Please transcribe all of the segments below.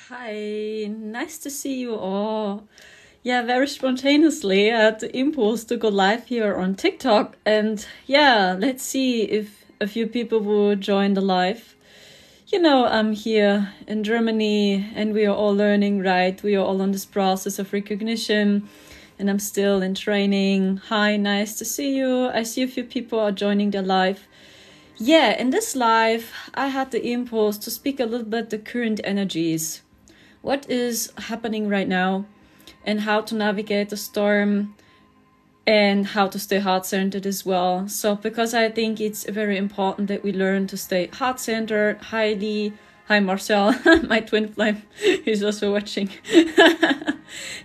Hi, nice to see you all. Yeah, very spontaneously, I had the impulse to go live here on TikTok. And yeah, let's see if a few people will join the live. You know, I'm here in Germany and we are all learning, right? We are all on this process of recognition and I'm still in training. Hi, nice to see you. I see a few people are joining the live. Yeah, in this live, I had the impulse to speak a little bit the current energies. What is happening right now and how to navigate the storm and how to stay heart-centered as well. So because I think it's very important that we learn to stay heart-centered. Hi Lee, hi Marcel, my twin flame is also watching.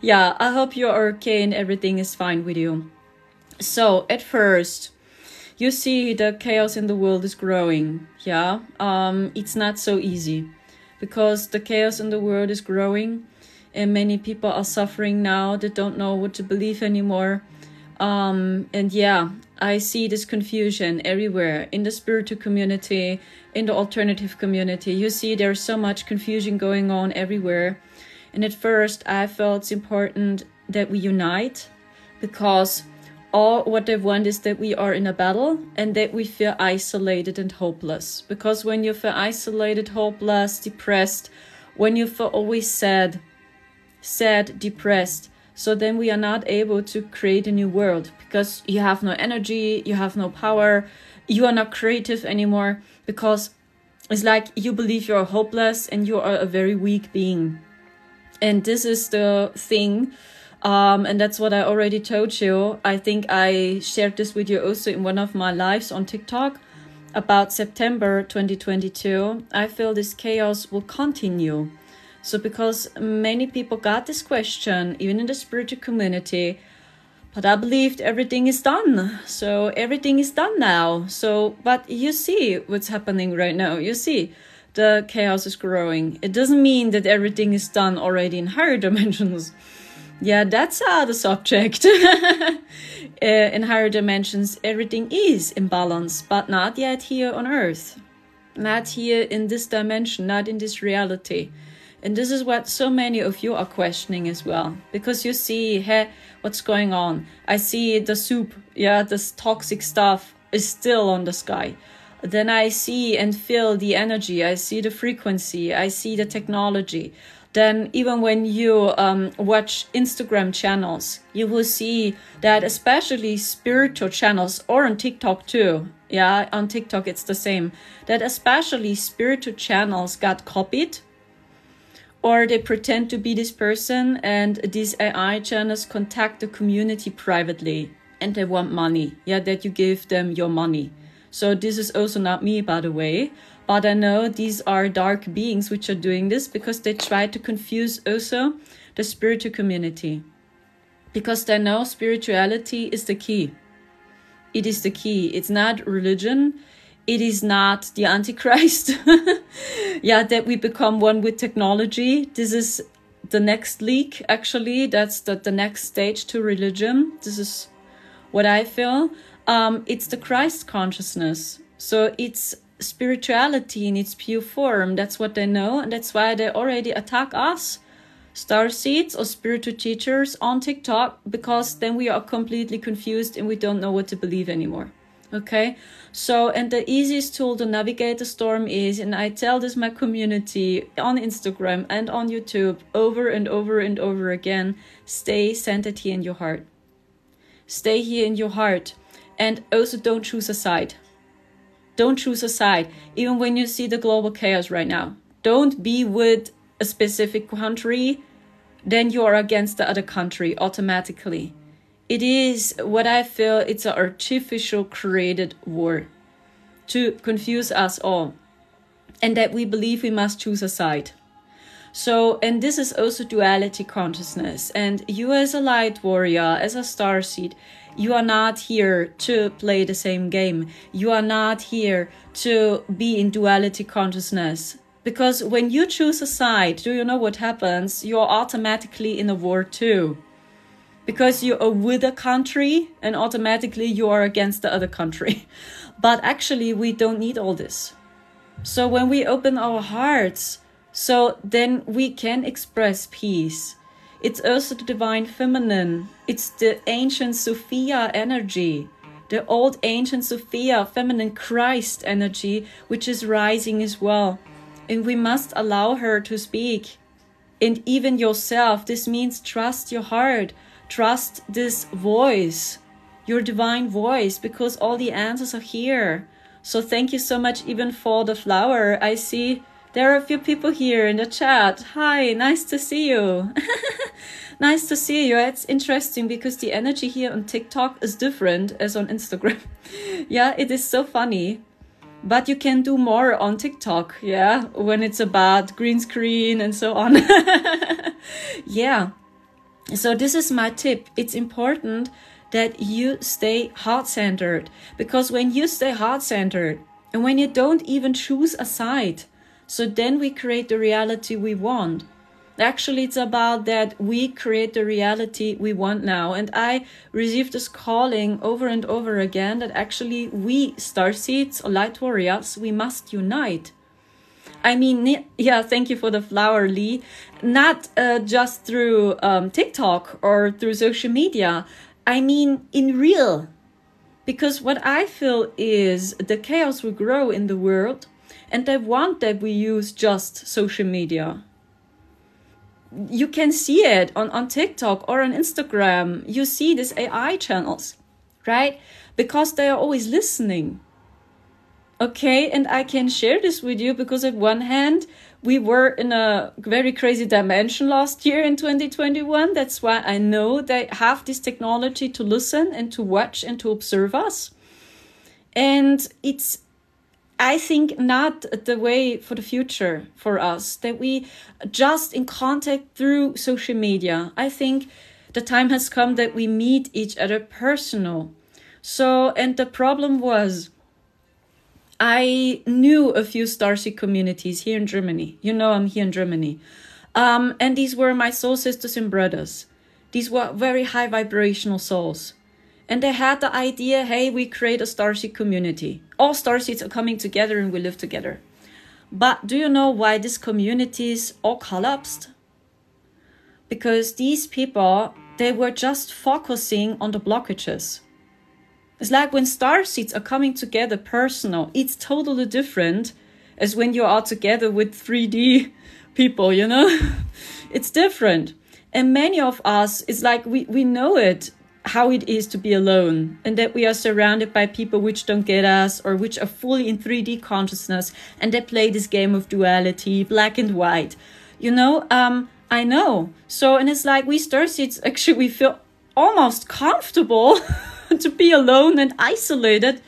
Yeah, I hope you're okay and everything is fine with you. So at first, you see the chaos in the world is growing. Yeah, it's not so easy because the chaos in the world is growing and many people are suffering now that don't know what to believe anymore. And yeah, I see this confusion everywhere in the spiritual community, in the alternative community. You see there's so much confusion going on everywhere. And at first I felt it's important that we unite because all what they want is that we are in a battle and that we feel isolated and hopeless. Because when you feel isolated, hopeless, depressed, when you feel always sad, depressed, so then we are not able to create a new world because you have no energy, you have no power, you are not creative anymore because it's like you believe you're hopeless and you are a very weak being. And this is the thing. And that's what I already told you. I think I shared this with you also in one of my lives on TikTok about September 2022. I feel this chaos will continue. So because many people got this question, even in the spiritual community, but I believed everything is done. So everything is done now. So, but you see what's happening right now. You see the chaos is growing. It doesn't mean that everything is done already in higher dimensions. Yeah, that's the subject. In higher dimensions, everything is in balance, but not yet here on Earth. Not here in this dimension, not in this reality. And this is what so many of you are questioning as well. Because you see, hey, what's going on? I see the soup, yeah, this toxic stuff is still on the sky. Then I see and feel the energy. I see the frequency. I see the technology. Then even when you watch Instagram channels, you will see that especially spiritual channels or on TikTok too. Yeah, on TikTok it's the same. That especially spiritual channels got copied or they pretend to be this person and these AI channels contact the community privately and they want money. Yeah, that you give them your money. So this is also not me, by the way. But I know these are dark beings which are doing this because they try to confuse also the spiritual community. Because they know spirituality is the key. It is the key. It's not religion. It is not the Antichrist. Yeah, that we become one with technology. This is the next leak, actually. That's the next stage to religion. This is what I feel. It's the Christ consciousness. So it's spirituality in its pure form. That's what they know, and that's why they already attack us, starseeds or spiritual teachers on TikTok, because then we are completely confused and we don't know what to believe anymore. Okay, so and the easiest tool to navigate the storm is, and I tell this my community on Instagram and on YouTube over and over and over again, stay centered here in your heart. Stay here in your heart, and also don't choose a side. Don't choose a side, even when you see the global chaos right now. Don't be with a specific country, then you are against the other country automatically. It is what I feel, it's an artificial created war to confuse us all. And that we believe we must choose a side. So, and this is also duality consciousness. And you as a light warrior, as a starseed, you are not here to play the same game. You are not here to be in duality consciousness. Because when you choose a side, do you know what happens? You're automatically in a war too. Because you are with a country and automatically you are against the other country. But actually we don't need all this. So when we open our hearts So then we can express peace. It's also the divine feminine. It's the ancient Sophia energy, the old ancient Sophia feminine Christ energy, which is rising as well. And we must allow her to speak. And even yourself, this means trust your heart, trust this voice, your divine voice, because all the answers are here. So thank you so much even for the flower. I see there are a few people here in the chat. Hi, nice to see you. Nice to see you. It's interesting because the energy here on TikTok is different as on Instagram. Yeah, it is so funny. But you can do more on TikTok, yeah, when it's about green screen and so on. Yeah. So this is my tip. It's important that you stay heart-centered, because when you stay heart-centered and when you don't even choose a side, so then we create the reality we want. Actually, it's about that we create the reality we want now. And I received this calling over and over again that actually we starseeds or light warriors, we must unite. I mean, yeah, thank you for the flower, Lee. Not just through TikTok or through social media. I mean, in real. Because what I feel is the chaos will grow in the world, and they want that we use just social media. You can see it on TikTok or on Instagram. You see these AI channels, right? Because they are always listening. Okay, and I can share this with you because at one hand, we were in a very crazy dimension last year in 2021. That's why I know they have this technology to listen and to watch and to observe us. And it's, I think, not the way for the future for us, that we just in contact through social media. I think the time has come that we meet each other personal. So, and the problem was, I knew a few starseed communities here in Germany. You know, I'm here in Germany. And these were my soul sisters and brothers. These were very high vibrational souls. And they had the idea, hey, we create a starseed community. All starseeds are coming together and we live together. But do you know why these communities all collapsed? Because these people, they were just focusing on the blockages. It's like when starseeds are coming together personal, it's totally different as when you are together with 3D people, you know? It's different. And many of us, it's like we know it, how it is to be alone, and that we are surrounded by people which don't get us or which are fully in 3D consciousness, and they play this game of duality, black and white. You know, I know. So, and it's like we starseeds, actually, we feel almost comfortable to be alone and isolated.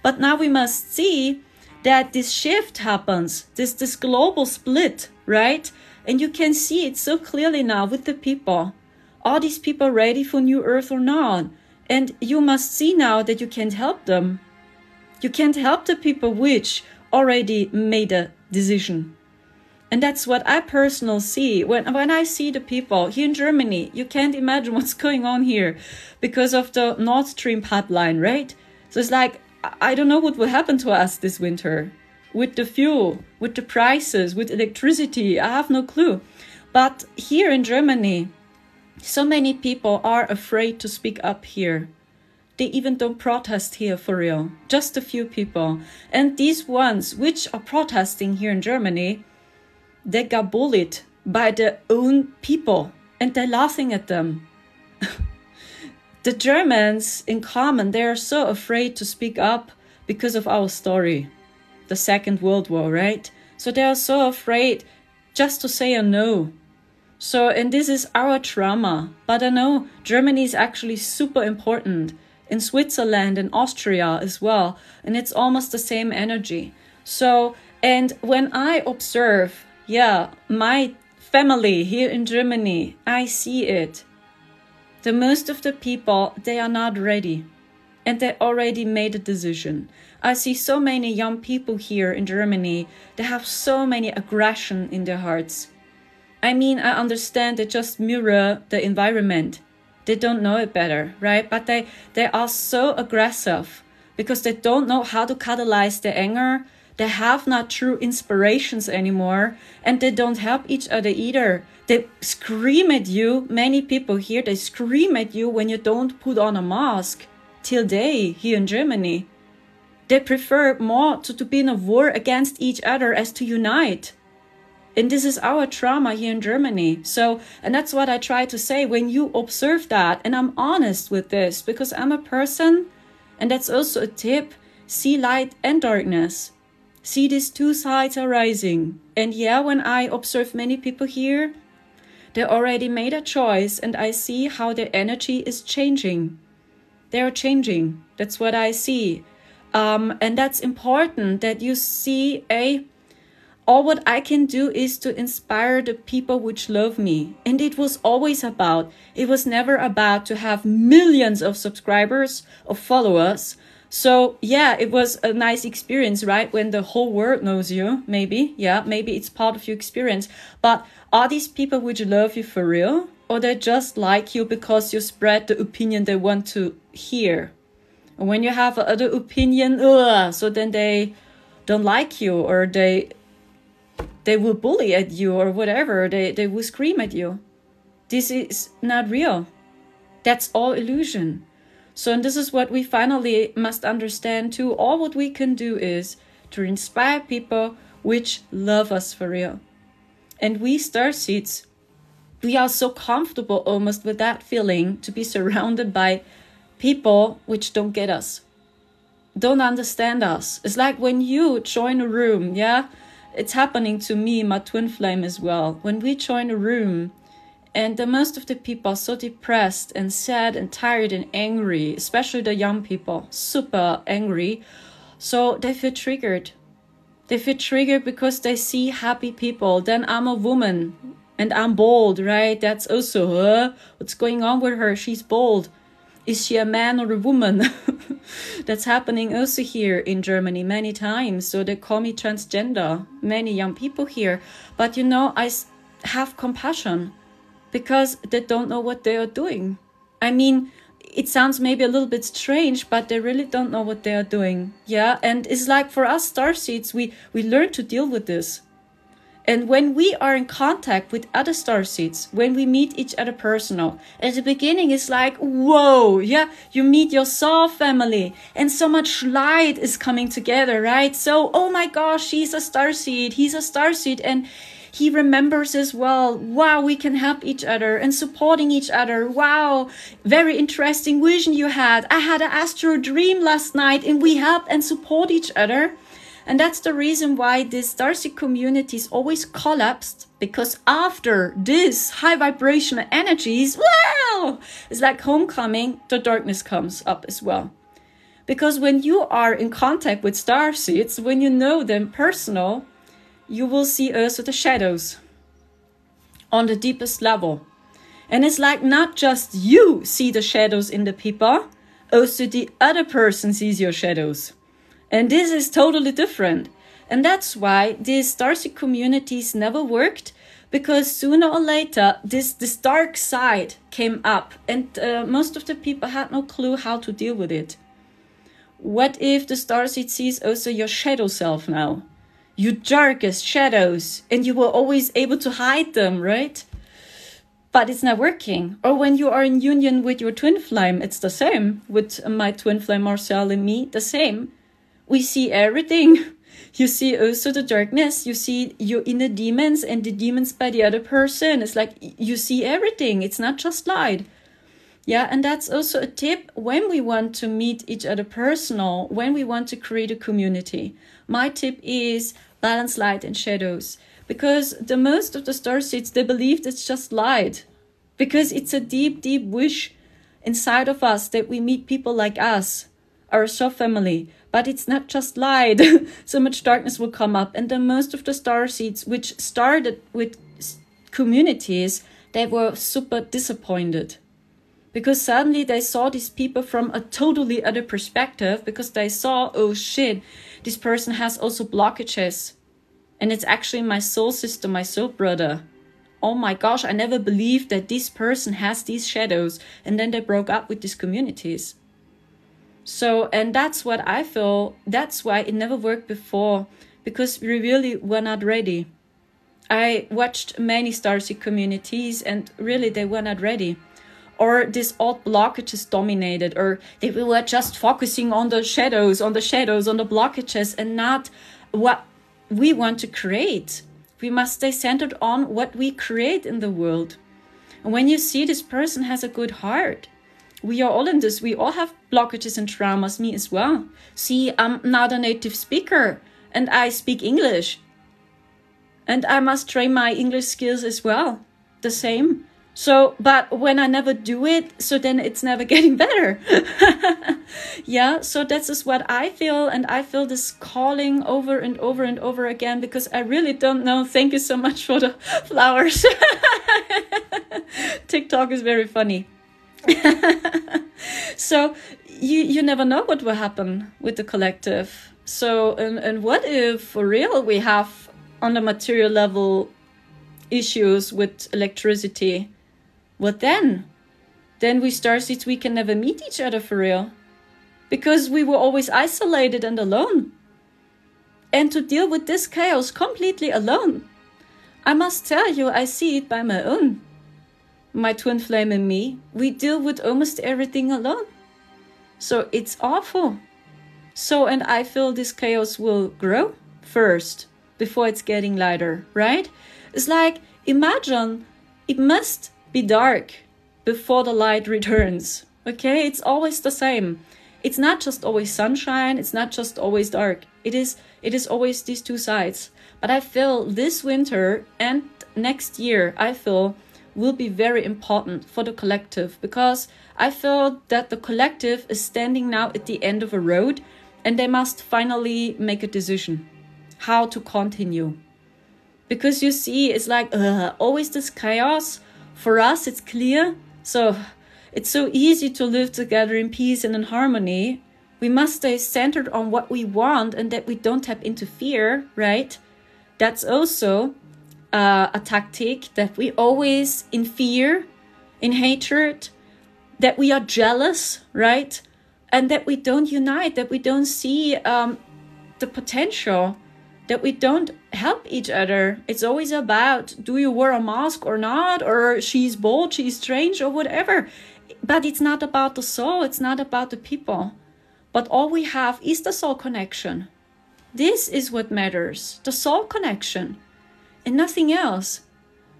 But now we must see that this shift happens, this global split, right? And you can see it so clearly now with the people. Are these people ready for New Earth or not? And you must see now that you can't help them. You can't help the people which already made a decision. And that's what I personally see. When I see the people here in Germany, you can't imagine what's going on here because of the Nord Stream pipeline, right? So it's like, I don't know what will happen to us this winter with the fuel, with the prices, with electricity. I have no clue. But here in Germany, so many people are afraid to speak up here. They even don't protest here for real. Just a few people. And these ones which are protesting here in Germany, they got bullied by their own people and they're laughing at them. The Germans in common, they are so afraid to speak up because of our story, the Second World War, right? So they are so afraid just to say a no. So, and this is our trauma. But I know Germany is actually super important, in Switzerland and Austria as well. And it's almost the same energy. So, and when I observe, my family here in Germany, I see it. The most of the people, they are not ready. And they already made a decision. I see so many young people here in Germany. They have so many aggression in their hearts. I mean, I understand they just mirror the environment. They don't know it better, right? But they are so aggressive because they don't know how to catalyze their anger. They have not true inspirations anymore, and they don't help each other either. They scream at you, many people here, they scream at you when you don't put on a mask. Till day, here in Germany. They prefer more to be in a war against each other as to unite. And this is our trauma here in Germany. So, and that's what I try to say when you observe that. And I'm honest with this because I'm a person, and that's also a tip, see light and darkness. See these two sides are rising. And yeah, when I observe many people here, they already made a choice, and I see how their energy is changing. They are changing. That's what I see. And that's important that you see all what I can do is to inspire the people which love me. And it was always about, it was never about to have millions of subscribers or followers. So yeah, it was a nice experience, right? When the whole world knows you, maybe. Yeah, maybe it's part of your experience. But are these people which love you for real? Or they just like you because you spread the opinion they want to hear? And when you have another opinion, so then they don't like you, or they will bully at you, or whatever. They will scream at you. This is not real. That's all illusion. So, and this is what we finally must understand too. All what we can do is to inspire people which love us for real. And we starseeds, we are so comfortable almost with that feeling to be surrounded by people which don't get us, don't understand us. It's like when you join a room, yeah? It's happening to me, my twin flame as well. When we join a room and most of the people are so depressed and sad and tired and angry, especially the young people, super angry. So they feel triggered. They feel triggered because they see happy people. Then I'm a woman and I'm bold, right? That's also what's going on with her. She's bold. Is she a man or a woman? That's happening also here in Germany many times. So they call me transgender, many young people here. But you know, I have compassion because they don't know what they are doing. I mean, it sounds maybe a little bit strange, but they really don't know what they are doing. Yeah, and it's like for us starseeds, we learn to deal with this. And when we are in contact with other starseeds, when we meet each other personal, at the beginning it's like, whoa, yeah, you meet your soul family and so much light is coming together, right? So, oh my gosh, she's a starseed, he's a starseed, and he remembers as well. Wow, we can help each other and supporting each other. Wow, very interesting vision you had. I had an astral dream last night and we help and support each other. And that's the reason why these starseed communities always collapsed, because after this high vibrational energies, wow, it's like homecoming, the darkness comes up as well. Because when you are in contact with starseeds, when you know them personal, you will see also the shadows on the deepest level. And it's like not just you see the shadows in the people, also the other person sees your shadows. And this is totally different. And that's why these starseed communities never worked, because sooner or later this dark side came up and most of the people had no clue how to deal with it. What if the starseed sees also your shadow self now? You darkest shadows, and you were always able to hide them, right? But it's not working. Or when you are in union with your twin flame, it's the same. With my twin flame Marcel and me, the same. We see everything. You see also the darkness. You see your inner demons and the demons by the other person. It's like you see everything. It's not just light. Yeah, and that's also a tip when we want to meet each other personal, when we want to create a community. My tip is balance light and shadows. Because the most of the starseeds, they believe it's just light. Because it's a deep, deep wish inside of us that we meet people like us, our soul family. But it's not just light. So much darkness will come up. And then most of the starseeds, which started with communities, they were super disappointed. Because suddenly they saw these people from a totally other perspective. Because they saw, oh shit, this person has also blockages. And it's actually my soul sister, my soul brother. Oh my gosh, I never believed that this person has these shadows. And then they broke up with these communities. So, and that's what I feel. That's why it never worked before, because we really were not ready. I watched many starseed communities and really they were not ready. Or this old blockages dominated, or they were just focusing on the shadows, on the blockages, and not what we want to create. We must stay centered on what we create in the world. And when you see this person has a good heart, we are all in this. We all have blockages and traumas, me as well. See, I'm not a native speaker and I speak English. And I must train my English skills as well. The same. So, but when I never do it, so then it's never getting better. Yeah, so that's just what I feel. And I feel this calling over and over and over again, because I really don't know. Thank you so much for the flowers. TikTok is very funny. So you never know what will happen with the collective. So, and what if for real we have on the material level issues with electricity? What then? Then we starseeds, we can never meet each other for real. Because we were always isolated and alone. And to deal with this chaos completely alone, I must tell you, I see it by my own. My twin flame and me, we deal with almost everything alone. So it's awful. So, and I feel this chaos will grow first before it's getting lighter, right? It's like, imagine it must be dark before the light returns. Okay, it's always the same. It's not just always sunshine. It's not just always dark. It is always these two sides. But I feel this winter and next year, I feel will be very important for the collective, because I feel that the collective is standing now at the end of a road and they must finally make a decision how to continue. Because you see, it's like always this chaos. For us, it's clear. So it's so easy to live together in peace and in harmony. We must stay centered on what we want and that we don't tap into fear, right? That's also a tactic, that we always in fear, in hatred, that we are jealous, right? And that we don't unite, that we don't see the potential, that we don't help each other. It's always about, do you wear a mask or not? Or she's bold, she's strange, or whatever. But it's not about the soul, it's not about the people. But all we have is the soul connection. This is what matters, the soul connection, and nothing else.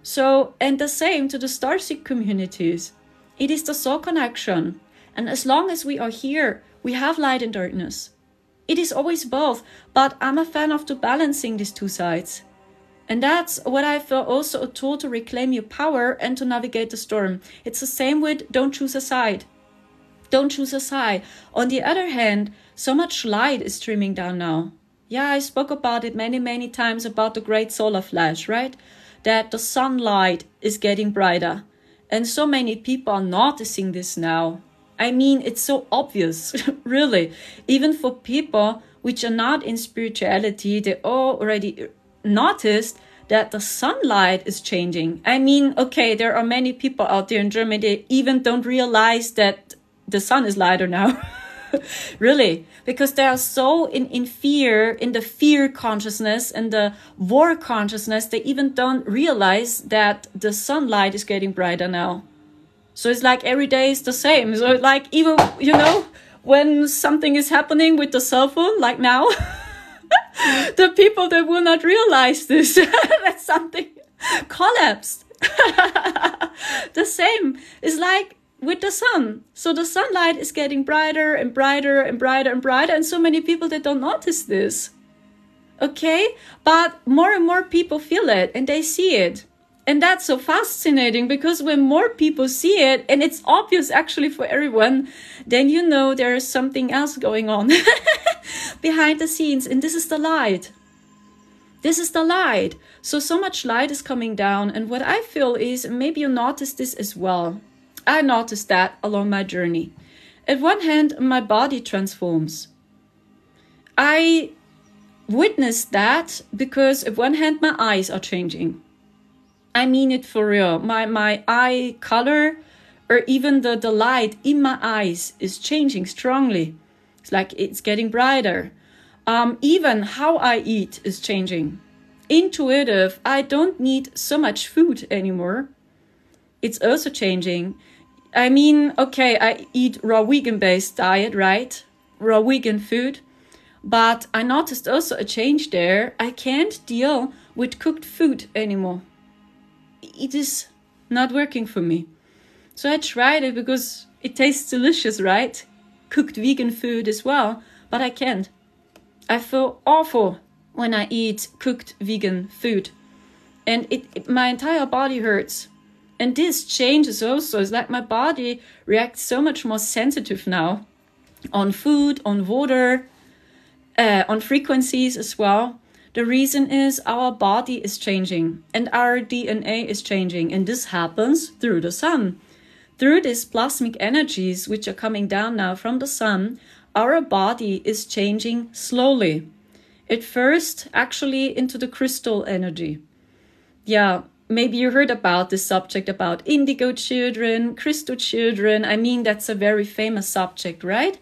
So, and the same to the starseed communities. It is the soul connection. And as long as we are here, we have light and darkness. It is always both, but I'm a fan of balancing these two sides. And that's what I feel also a tool to reclaim your power and to navigate the storm. It's the same with don't choose a side. Don't choose a side. On the other hand, so much light is streaming down now. Yeah, I spoke about it many, many times about the great solar flash, right? That the sunlight is getting brighter. And so many people are noticing this now. I mean, it's so obvious, really. Even for people which are not in spirituality, they already noticed that the sunlight is changing. I mean, okay, there are many people out there in Germany, they even don't realize that the sun is lighter now. Really, because they are so in fear, in the fear consciousness and the war consciousness, they even don't realize that the sunlight is getting brighter now. So it's like every day is the same. So like even, you know, when something is happening with the cell phone, like now, the people that will not realize this, that something collapsed. The same is like with the sun. So the sunlight is getting brighter and brighter and brighter and brighter. And so many people that don't notice this. Okay? But more and more people feel it and they see it. And that's so fascinating, because when more people see it, and it's obvious actually for everyone, then you know there is something else going on behind the scenes. And this is the light. This is the light. So much light is coming down. And what I feel is, maybe you notice this as well. I noticed that along my journey. At one hand, my body transforms. I witnessed that because at one hand, my eyes are changing. I mean it for real. My eye color, or even the light in my eyes is changing strongly. It's like it's getting brighter. Even how I eat is changing. Intuitive, I don't need so much food anymore. It's also changing. I mean, okay, I eat raw vegan-based diet, right? Raw vegan food. But I noticed also a change there. I can't deal with cooked food anymore. It is not working for me. So I tried it because it tastes delicious, right? Cooked vegan food as well, but I can't. I feel awful when I eat cooked vegan food. And my entire body hurts. And this changes also. It's like my body reacts so much more sensitive now on food, on water, on frequencies as well. The reason is our body is changing and our DNA is changing. And this happens through the sun. Through these plasmic energies which are coming down now from the sun, our body is changing slowly. At first, actually into the crystal energy. Yeah, maybe you heard about this subject about indigo children, crystal children. I mean, that's a very famous subject, right?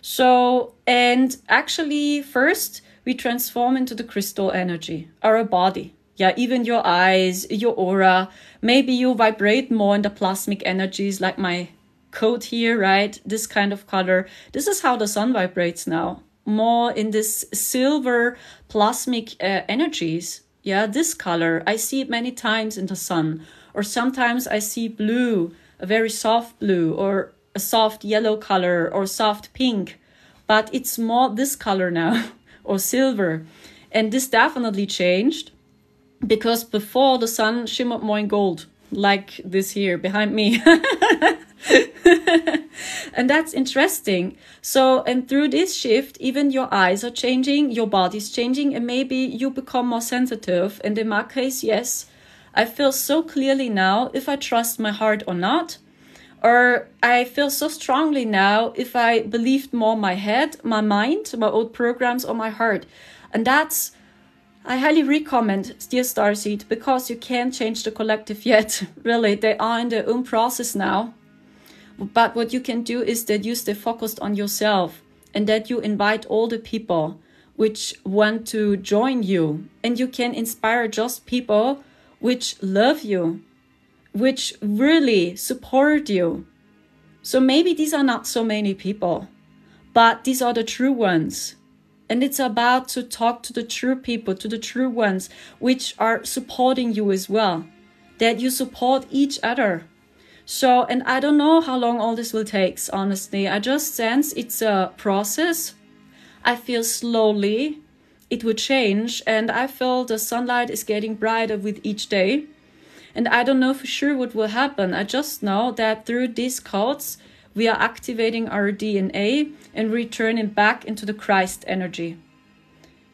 So, and actually first we transform into the crystal energy, our body. Yeah, even your eyes, your aura. Maybe you vibrate more in the plasmic energies like my coat here, right? This kind of color. This is how the sun vibrates now. More in this silver plasmic energies. Yeah, this color. I see it many times in the sun. Or sometimes I see blue, a very soft blue, or a soft yellow color, or soft pink. But it's more this color now, or silver. And this definitely changed. Because before the sun shimmered more in gold, like this here behind me. And that's interesting. So, and through this shift, even your eyes are changing, your body's changing, and maybe you become more sensitive. And in my case, yes, I feel so clearly now if I trust my heart or not. Or I feel so strongly now if I believed more my head, my mind, my old programs, or my heart. And that's, I highly recommend, dear Starseed, because you can't change the collective yet. Really, they are in their own process now. But what you can do is that you stay focused on yourself and that you invite all the people which want to join you. And you can inspire just people which love you, which really support you. So maybe these are not so many people, but these are the true ones. And it's about to talk to the true people, to the true ones, which are supporting you as well. That you support each other. So, and I don't know how long all this will take, honestly. I just sense it's a process. I feel slowly it will change. And I feel the sunlight is getting brighter with each day. And I don't know for sure what will happen. I just know that through these codes, we are activating our DNA and returning back into the Christ energy.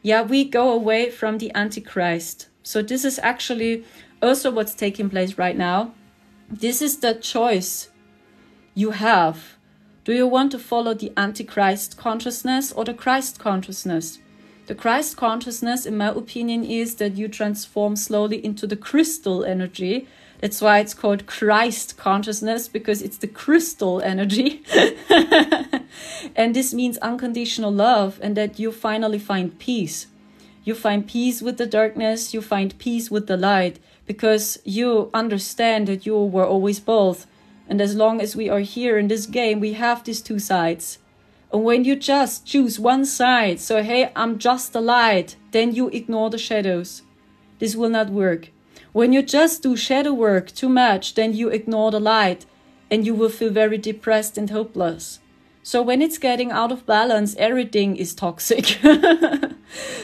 Yeah, we go away from the Antichrist. So this is actually also what's taking place right now. This is the choice you have. Do you want to follow the Antichrist consciousness or the Christ consciousness? The Christ consciousness, in my opinion, is that you transform slowly into the crystal energy. That's why it's called Christ consciousness, because it's the crystal energy. And this means unconditional love, and that you finally find peace. You find peace with the darkness, you find peace with the light, because you understand that you were always both. And as long as we are here in this game, we have these two sides. And when you just choose one side, so hey, I'm just the light, then you ignore the shadows. This will not work. When you just do shadow work too much, then you ignore the light and you will feel very depressed and hopeless. So when it's getting out of balance, everything is toxic.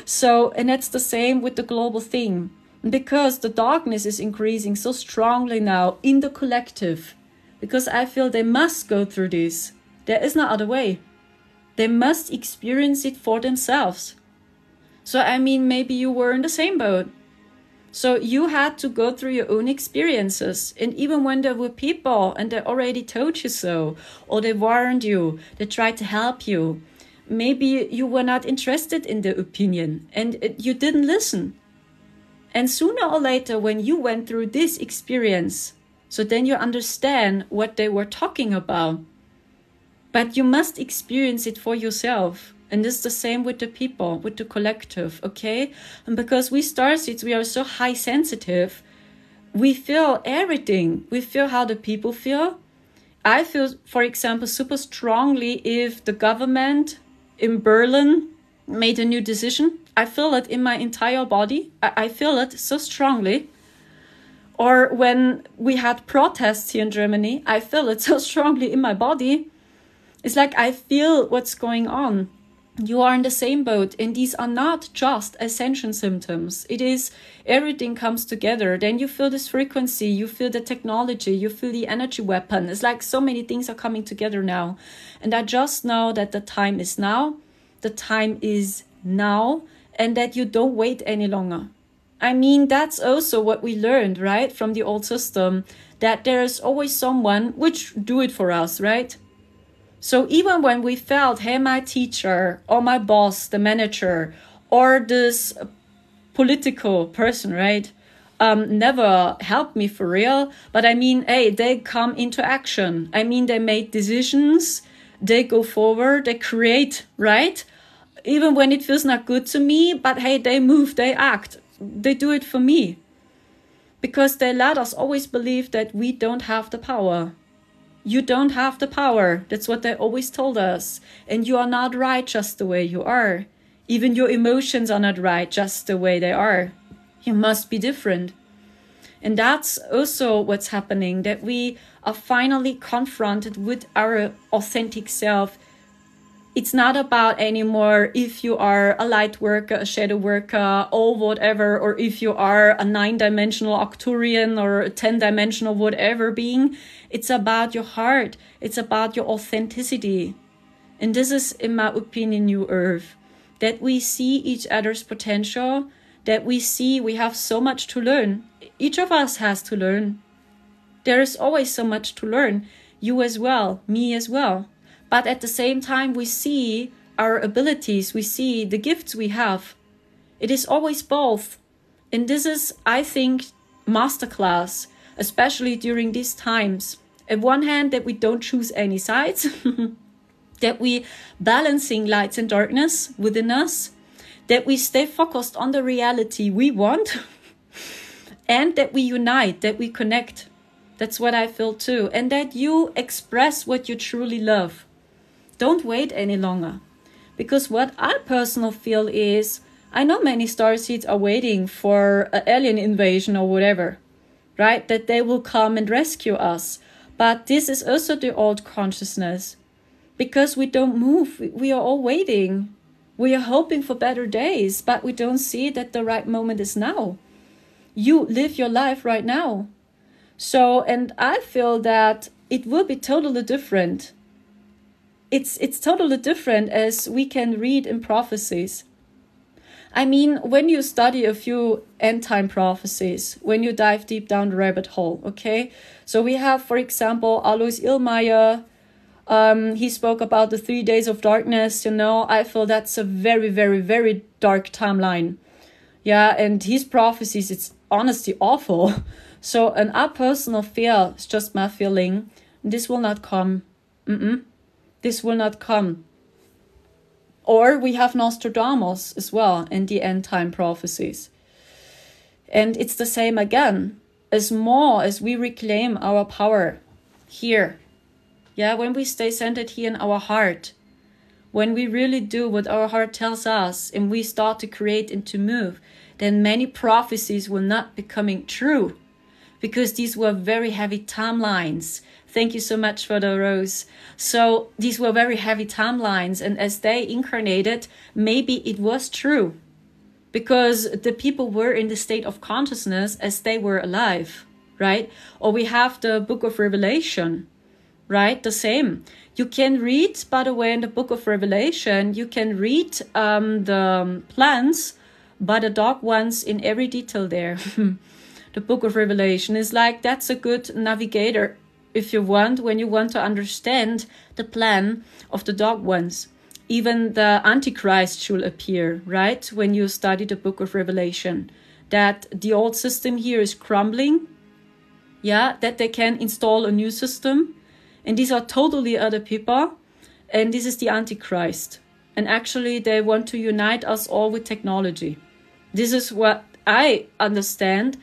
So, and that's the same with the global theme. Because the darkness is increasing so strongly now in the collective. Because I feel they must go through this. There is no other way. They must experience it for themselves. So, I mean, maybe you were in the same boat. So you had to go through your own experiences. And even when there were people and they already told you so, or they warned you, they tried to help you, maybe you were not interested in their opinion and you didn't listen. And sooner or later, when you went through this experience, so then you understand what they were talking about. But you must experience it for yourself. And it's the same with the people, with the collective, okay? And because we starseeds, we are so high sensitive, we feel everything. We feel how the people feel. I feel, for example, super strongly if the government in Berlin made a new decision. I feel it in my entire body. I feel it so strongly. Or when we had protests here in Germany, I feel it so strongly in my body. It's like I feel what's going on. You are in the same boat, and these are not just ascension symptoms. It is everything comes together. Then you feel this frequency, you feel the technology, you feel the energy weapon. It's like so many things are coming together now. And I just know that the time is now. The time is now, and that you don't wait any longer. I mean, that's also what we learned, right, from the old system, that there is always someone which do it for us, right? So even when we felt, hey, my teacher or my boss, the manager, or this political person, right, never helped me for real. But I mean, hey, they come into action. I mean, they make decisions, they go forward, they create, right? Even when it feels not good to me, but hey, they move, they act, they do it for me. Because they let us always believe that we don't have the power. You don't have the power. That's what they always told us. And you are not right just the way you are. Even your emotions are not right just the way they are. You must be different. And that's also what's happening, that we are finally confronted with our authentic self. It's not about anymore if you are a light worker, a shadow worker, or whatever, or if you are a 9-dimensional Arcturian or a 10-dimensional whatever being. It's about your heart. It's about your authenticity. And this is, in my opinion, New Earth. That we see each other's potential, that we see we have so much to learn. Each of us has to learn. There is always so much to learn. You as well, me as well. But at the same time, we see our abilities, we see the gifts we have. It is always both. And this is, I think, masterclass, especially during these times. On one hand, that we don't choose any sides, that we balancing lights and darkness within us, that we stay focused on the reality we want, and that we unite, that we connect. That's what I feel too. And that you express what you truly love. Don't wait any longer. Because what I personally feel is, I know many starseeds are waiting for an alien invasion or whatever, right? That they will come and rescue us. But this is also the old consciousness. Because we don't move, we are all waiting. We are hoping for better days, but we don't see that the right moment is now. You live your life right now. So, and I feel that it will be totally different. It's totally different as we can read in prophecies. I mean, when you study a few end-time prophecies, when you dive deep down the rabbit hole, okay? So we have, for example, Alois Illmeyer. He spoke about the 3 days of darkness, you know. I feel that's a very, very, very dark timeline. Yeah, and his prophecies, it's honestly awful. So, and I personally feel, it's just my feeling, this will not come. This will not come. Or we have Nostradamus as well in the end time prophecies. And it's the same again. As more as we reclaim our power here. Yeah, when we stay centered here in our heart. When we really do what our heart tells us and we start to create and to move, then many prophecies will not be coming true. Because these were very heavy timelines. Thank you so much for the rose. So these were very heavy timelines. And as they incarnated, maybe it was true. Because the people were in the state of consciousness as they were alive, right? Or we have the book of Revelation, right? The same. You can read, by the way, in the book of Revelation, you can read the plans by the dark ones in every detail there. The book of Revelation is like, that's a good navigator if you want, when you want to understand the plan of the dark ones. Even the Antichrist should appear, right? When you study the book of Revelation, that the old system here is crumbling. Yeah, that they can install a new system. And these are totally other people. and this is the Antichrist. And actually they want to unite us all with technology. This is what I understand,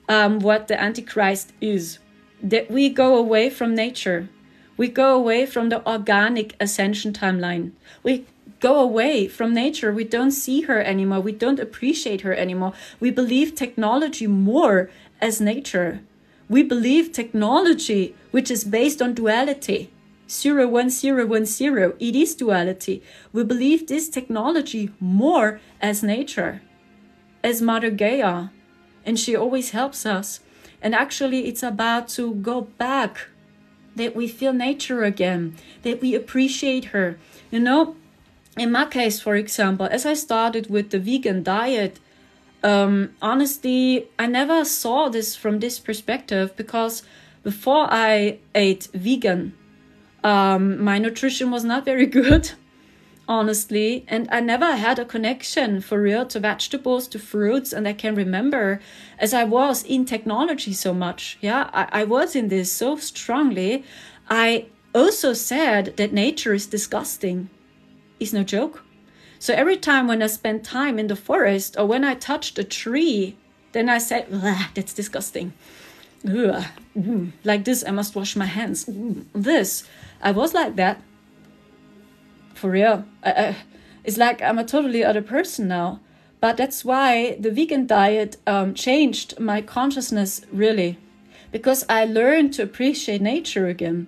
what the Antichrist is. That we go away from nature. We go away from the organic ascension timeline. We go away from nature. We don't see her anymore. We don't appreciate her anymore. We believe technology more as nature. We believe technology, which is based on duality. 01010, it is duality. We believe this technology more as nature, as Mother Gaia, and she always helps us. And actually it's about to go back, that we feel nature again, that we appreciate her. You know, in my case, for example, as I started with the vegan diet, honestly, I never saw this from this perspective, because before I ate vegan, my nutrition was not very good, honestly, and I never had a connection for real to vegetables, to fruits. And I can remember, as I was in technology so much, I was in this so strongly, I also said that nature is disgusting. It's no joke. So every time when I spent time in the forest, or when I touched a tree, then I said, that's disgusting. Ugh. Like this, I must wash my hands. This, I was like that. For real. It's like I'm a totally other person now. But that's why the vegan diet changed my consciousness, really. Because I learned to appreciate nature again.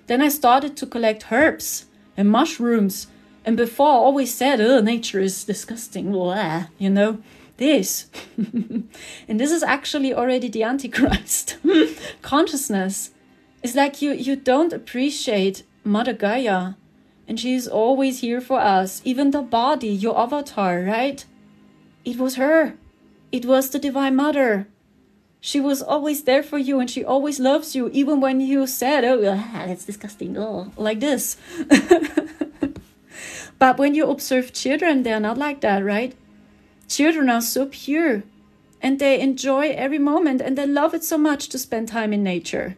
Then I started to collect herbs and mushrooms. And before I always said, oh, nature is disgusting. Blah, you know, this. And this is actually already the Antichrist. Consciousness. It's like you don't appreciate Mother Gaia. And she is always here for us. Even the body, your avatar, right? It was her. It was the Divine Mother. She was always there for you, and she always loves you. Even when you said, oh, that's disgusting. Oh, like this. But when you observe children, they're not like that, right? Children are so pure. And they enjoy every moment. And they love it so much to spend time in nature.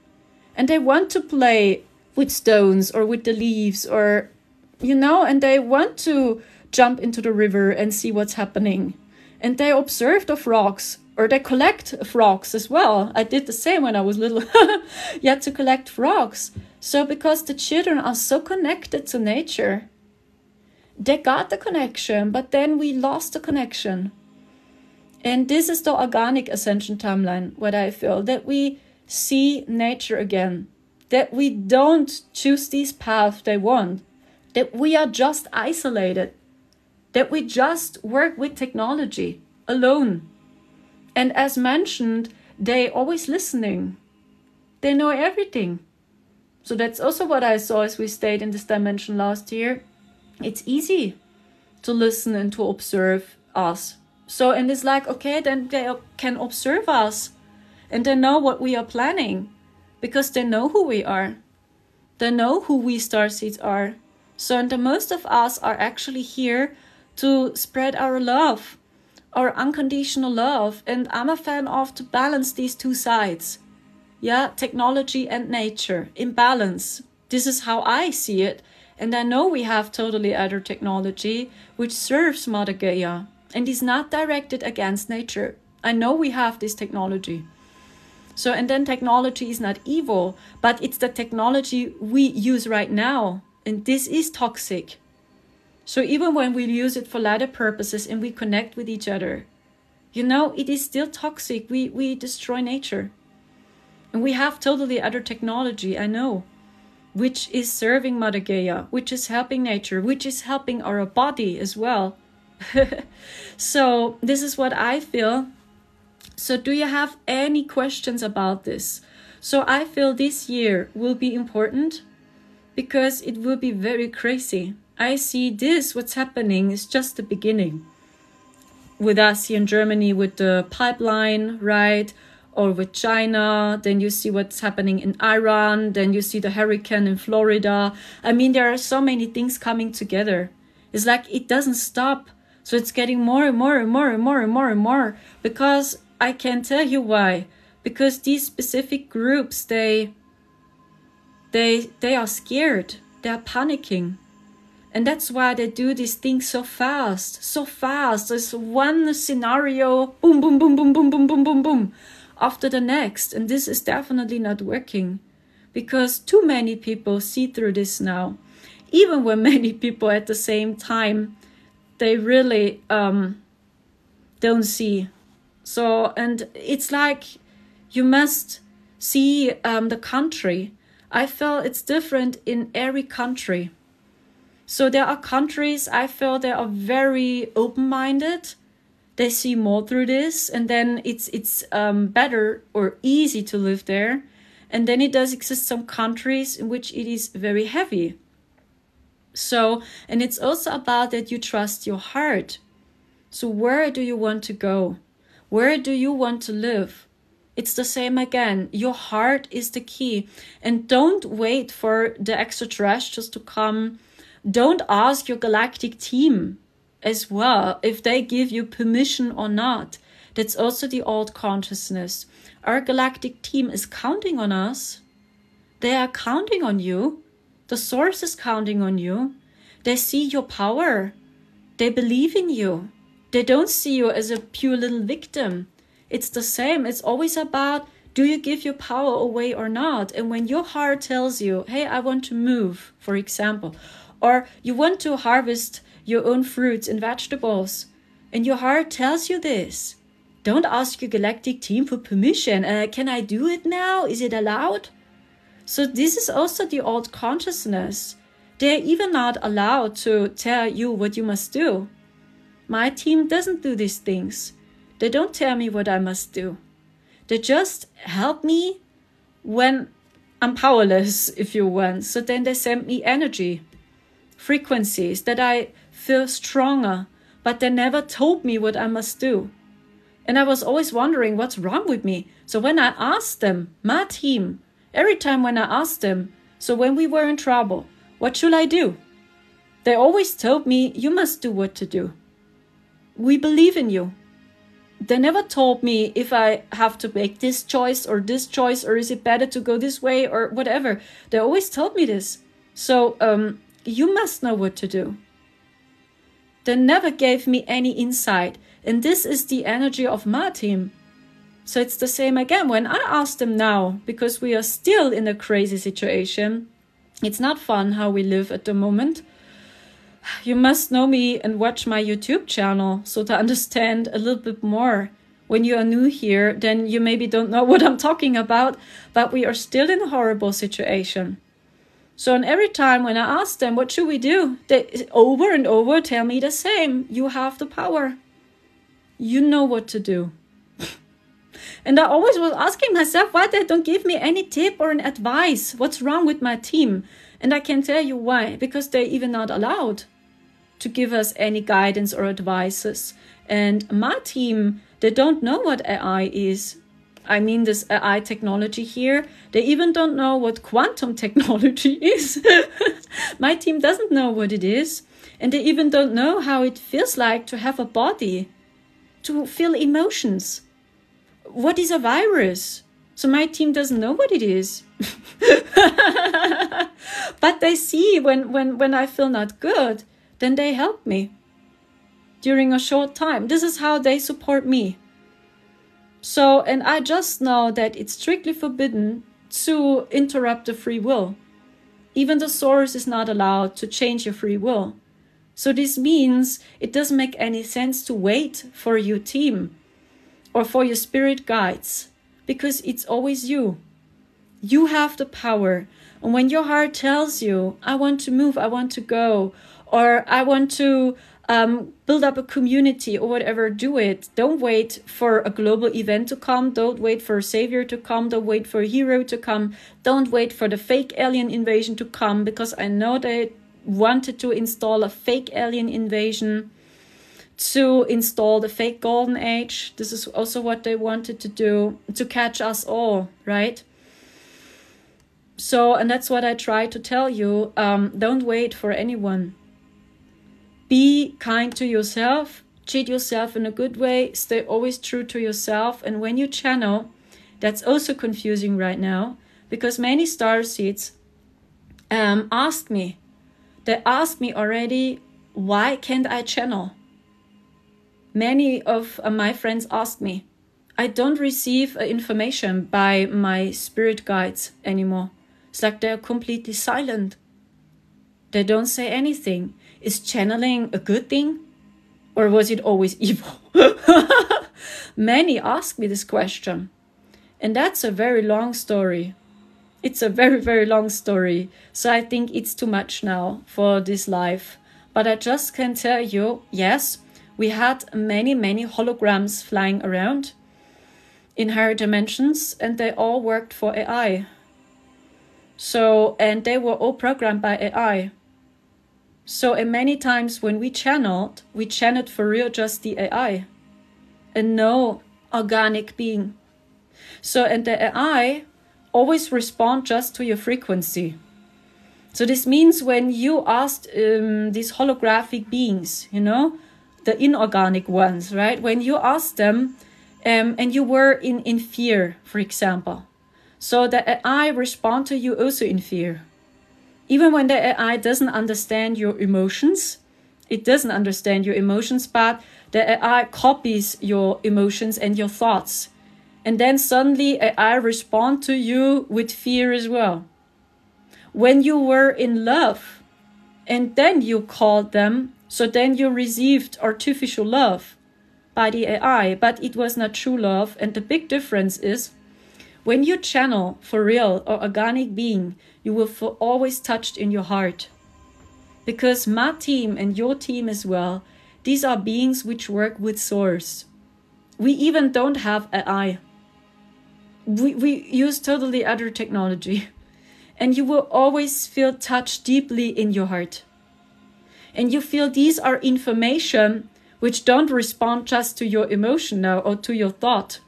And they want to play with stones or with the leaves, or, you know, and they want to jump into the river and see what's happening. And they observe the frogs, or they collect frogs as well. I did the same when I was little. You had to collect frogs. So because the children are so connected to nature, they got the connection, but then we lost the connection. And this is the organic ascension timeline, what I feel, that we see nature again. That we don't choose these paths they want. That we are just isolated. That we just work with technology alone. And as mentioned, they always listening. They know everything. So that's also what I saw as we stayed in this dimension last year. It's easy to listen and to observe us. So, and it's like, okay, then they can observe us. And they know what we are planning. Because they know who we are. They know who we starseeds are. So, and the most of us are actually here to spread our love. Our unconditional love. And I'm a fan of to balance these two sides. Yeah, technology and nature. In balance. This is how I see it. And I know we have totally other technology which serves Mother Gaia and is not directed against nature. I know we have this technology. So, and then technology is not evil, but it's the technology we use right now. And this is toxic. So even when we use it for lighter purposes and we connect with each other, you know, it is still toxic. We destroy nature. And we have totally other technology, I know, which is serving Mother Gaia, which is helping nature, which is helping our body as well. So this is what I feel. So do you have any questions about this? So I feel this year will be important because it will be very crazy. I see this, what's happening is just the beginning. With us here in Germany with the pipeline, right? Or with China, then you see what's happening in Iran, then you see the hurricane in Florida. I mean, there are so many things coming together. It's like it doesn't stop. So it's getting more and more and more and more and more and more. Because I can tell you why. Because these specific groups, they are scared. They are panicking. And that's why they do these things so fast, so fast. There's one scenario, boom, boom, boom, boom, boom, boom, boom, boom, boom, after the next. And this is definitely not working, because too many people see through this now. Even when many people at the same time, they really don't see. So, and it's like you must see the country. I feel it's different in every country. So there are countries, I feel they are very open-minded. They see more through this, and then it's better or easy to live there. And then it does exist some countries in which it is very heavy. So, and it's also about that you trust your heart. So where do you want to go? Where do you want to live? It's the same again. Your heart is the key. And don't wait for the extraterrestrials to come. Don't ask your galactic team as well if they give you permission or not. That's also the old consciousness. Our galactic team is counting on us. They are counting on you. The source is counting on you. They see your power. They believe in you. They don't see you as a pure little victim. It's the same. It's always about, do you give your power away or not? And when your heart tells you, hey, I want to move, for example, or you want to harvest your own fruits and vegetables, and your heart tells you this, don't ask your galactic team for permission. Can I do it now? Is it allowed? So this is also the old consciousness. They're even not allowed to tell you what you must do. My team doesn't do these things. They don't tell me what I must do. They just help me when I'm powerless, if you want. So then they send me energy, frequencies that I feel stronger, but they never told me what I must do. And I was always wondering what's wrong with me. So when I asked them, my team, every time when I asked them, so when we were in trouble, what should I do? They always told me, you must do what to do. We believe in you. They never told me if I have to make this choice, or is it better to go this way, or whatever. They always told me this. So you must know what to do. They never gave me any insight. And this is the energy of my team. So it's the same again. When I ask them now, because we are still in a crazy situation, it's not fun how we live at the moment. You must know me and watch my YouTube channel so to understand a little bit more. When you are new here, then you maybe don't know what I'm talking about, but we are still in a horrible situation. So and every time when I ask them, what should we do? They over and over tell me the same. You have the power. You know what to do. And I always was asking myself why they don't give me any tip or an advice. What's wrong with my team? And I can tell you why. Because they're even not allowed to give us any guidance or advices. And my team, they don't know what AI is. I mean this AI technology here. They even don't know what quantum technology is. My team doesn't know what it is. And they even don't know how it feels like to have a body, to feel emotions. What is a virus? So my team doesn't know what it is. But they see when I feel not good, then they help me during a short time. This is how they support me. So, and I just know that it's strictly forbidden to interrupt the free will. Even the source is not allowed to change your free will. So this means it doesn't make any sense to wait for your team or for your spirit guides, because it's always you. You have the power. And when your heart tells you, I want to move, I want to go, or I want to build up a community or whatever, do it. Don't wait for a global event to come. Don't wait for a savior to come. Don't wait for a hero to come. Don't wait for the fake alien invasion to come, because I know they wanted to install a fake alien invasion to install the fake golden age. This is also what they wanted to do, to catch us all, right? So, and that's what I try to tell you. Don't wait for anyone. Be kind to yourself. Treat yourself in a good way. Stay always true to yourself. And when you channel, that's also confusing right now, because many starseeds asked me, They asked me already, why can't I channel? Many of my friends asked me. I don't receive information by my spirit guides anymore. It's like they're completely silent. They don't say anything. Is channeling a good thing? Or was it always evil? Many ask me this question. And that's a very long story. It's a very, very long story. So I think it's too much now for this life. But I just can tell you, yes, we had many, many holograms flying around in higher dimensions, and they all worked for AI. So, and they were all programmed by AI. So, and many times when we channeled for real just the AI and no organic being. So, and the AI always respond just to your frequency. So this means when you asked these holographic beings, you know, the inorganic ones, right? When you asked them and you were in fear, for example. So the AI respond to you also in fear. Even when the AI doesn't understand your emotions, it doesn't understand your emotions, but the AI copies your emotions and your thoughts. And then suddenly AI respond to you with fear as well. When you were in love and then you called them, so then you received artificial love by the AI, but it was not true love. And the big difference is when you channel for real or organic being, you will feel always touched in your heart. Because my team and your team as well, these are beings which work with source. We even don't have AI. We use totally other technology. And you will always feel touched deeply in your heart. And you feel these are information which don't respond just to your emotion now or to your thought.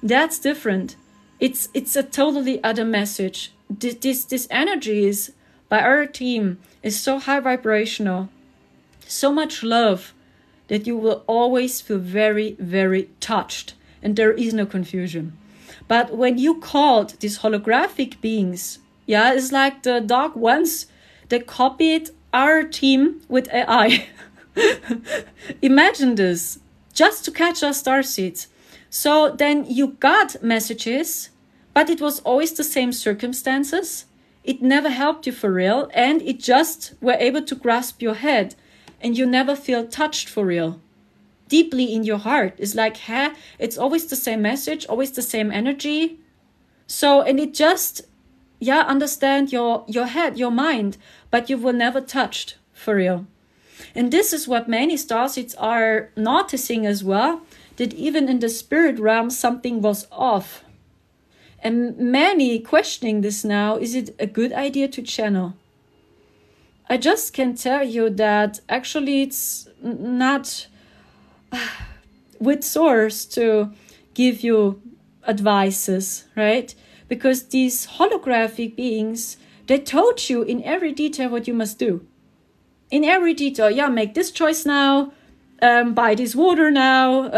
That's different. It's a totally other message. This energy is by our team is so high vibrational, so much love that you will always feel very, very touched, and there is no confusion. But when you called these holographic beings, yeah, it's like the dark ones that copied our team with AI. Imagine this, just to catch our starseeds. So then you got messages, but it was always the same circumstances. It never helped you for real, and it just were able to grasp your head, and you never feel touched for real. Deeply in your heart. It's like, it's always the same message, always the same energy. So, and it just, understand your head, your mind, but you were never touched for real. And this is what many starseeds are noticing as well, that even in the spirit realm, something was off. And many questioning this now, is it a good idea to channel? I just can tell you that actually it's not with source to give you advices, right? Because these holographic beings, they told you in every detail what you must do. In every detail, make this choice now, buy this water now,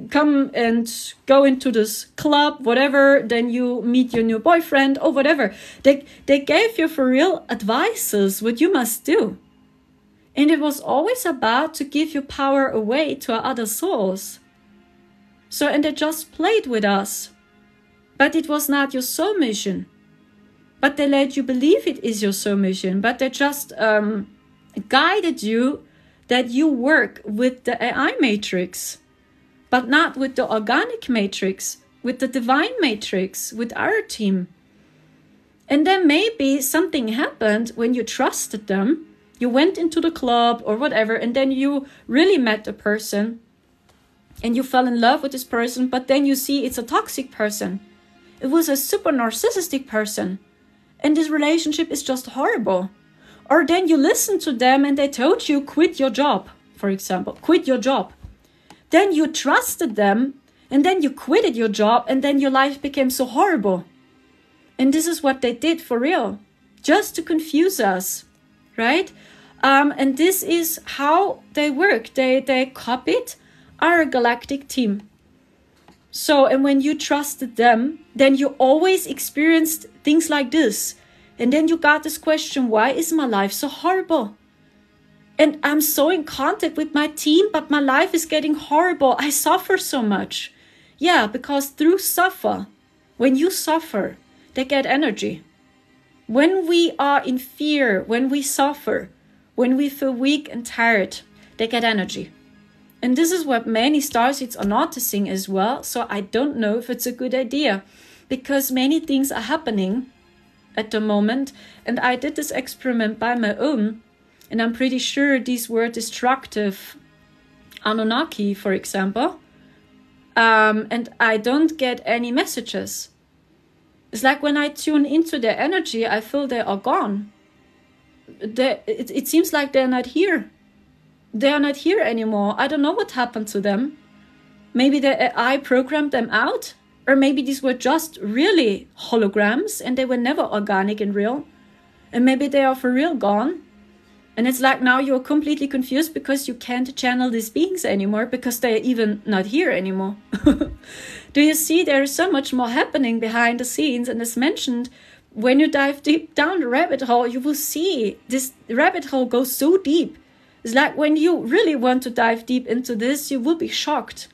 come and go into this club, whatever, then you meet your new boyfriend or whatever. They gave you for real advices what you must do. And it was always about to give your power away to other souls. So, and they just played with us. But it was not your soul mission. But they let you believe it is your soul mission. But they just guided you that you work with the AI matrix. But not with the organic matrix, with the divine matrix, with our team. And then maybe something happened when you trusted them. You went into the club or whatever, and then you really met a person and you fell in love with this person, but then you see it's a toxic person. It was a super narcissistic person, and this relationship is just horrible. Or then you listen to them and they told you quit your job, for example, quit your job. Then you trusted them and then you quitted your job, and then your life became so horrible. And this is what they did for real, just to confuse us, right? And this is how they work. They copied our galactic team. So, and when you trusted them, then you always experienced things like this. And then you got this question, why is my life so horrible? And I'm so in contact with my team, but my life is getting horrible. I suffer so much. Yeah, because through suffer, when you suffer, they get energy. When we are in fear, when we suffer, when we feel weak and tired, they get energy. And this is what many starseeds are noticing as well. So I don't know if it's a good idea, because many things are happening at the moment. And I did this experiment by my own. And I'm pretty sure these were destructive Anunnaki, for example. And I don't get any messages. It's like when I tune into their energy, I feel they are gone. It seems like they're not here. They are not here anymore. I don't know what happened to them. Maybe the AI programmed them out. Or maybe these were just really holograms and they were never organic and real. And maybe they are for real gone. And it's like now you're completely confused because you can't channel these beings anymore because they're even not here anymore. Do you see there is so much more happening behind the scenes? And as mentioned, when you dive deep down the rabbit hole, you will see this rabbit hole goes so deep. It's like when you really want to dive deep into this, you will be shocked.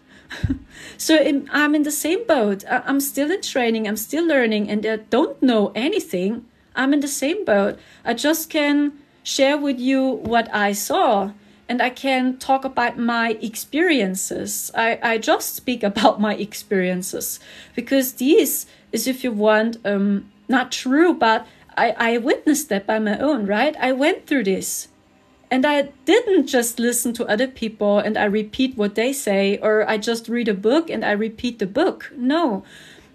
So I'm in the same boat. I'm still in training. I'm still learning and I don't know anything. I'm in the same boat. I just can share with you what I saw, and I can talk about my experiences. I just speak about my experiences because this is, if you want, not true, but I witnessed that by my own, right? I went through this and I didn't just listen to other people and I repeat what they say, or I just read a book and I repeat the book. No,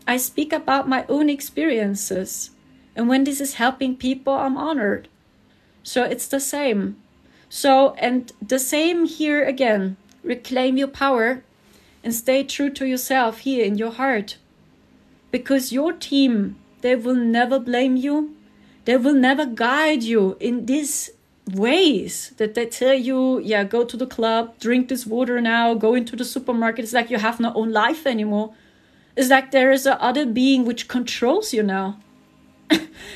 I speak about my own experiences. And when this is helping people, I'm honored. So it's the same. So, and the same here again. Reclaim your power and stay true to yourself here in your heart. Because your team, they will never blame you. They will never guide you in these ways that they tell you, yeah, go to the club, drink this water now, go into the supermarket. It's like you have no own life anymore. It's like there is a other being which controls you now.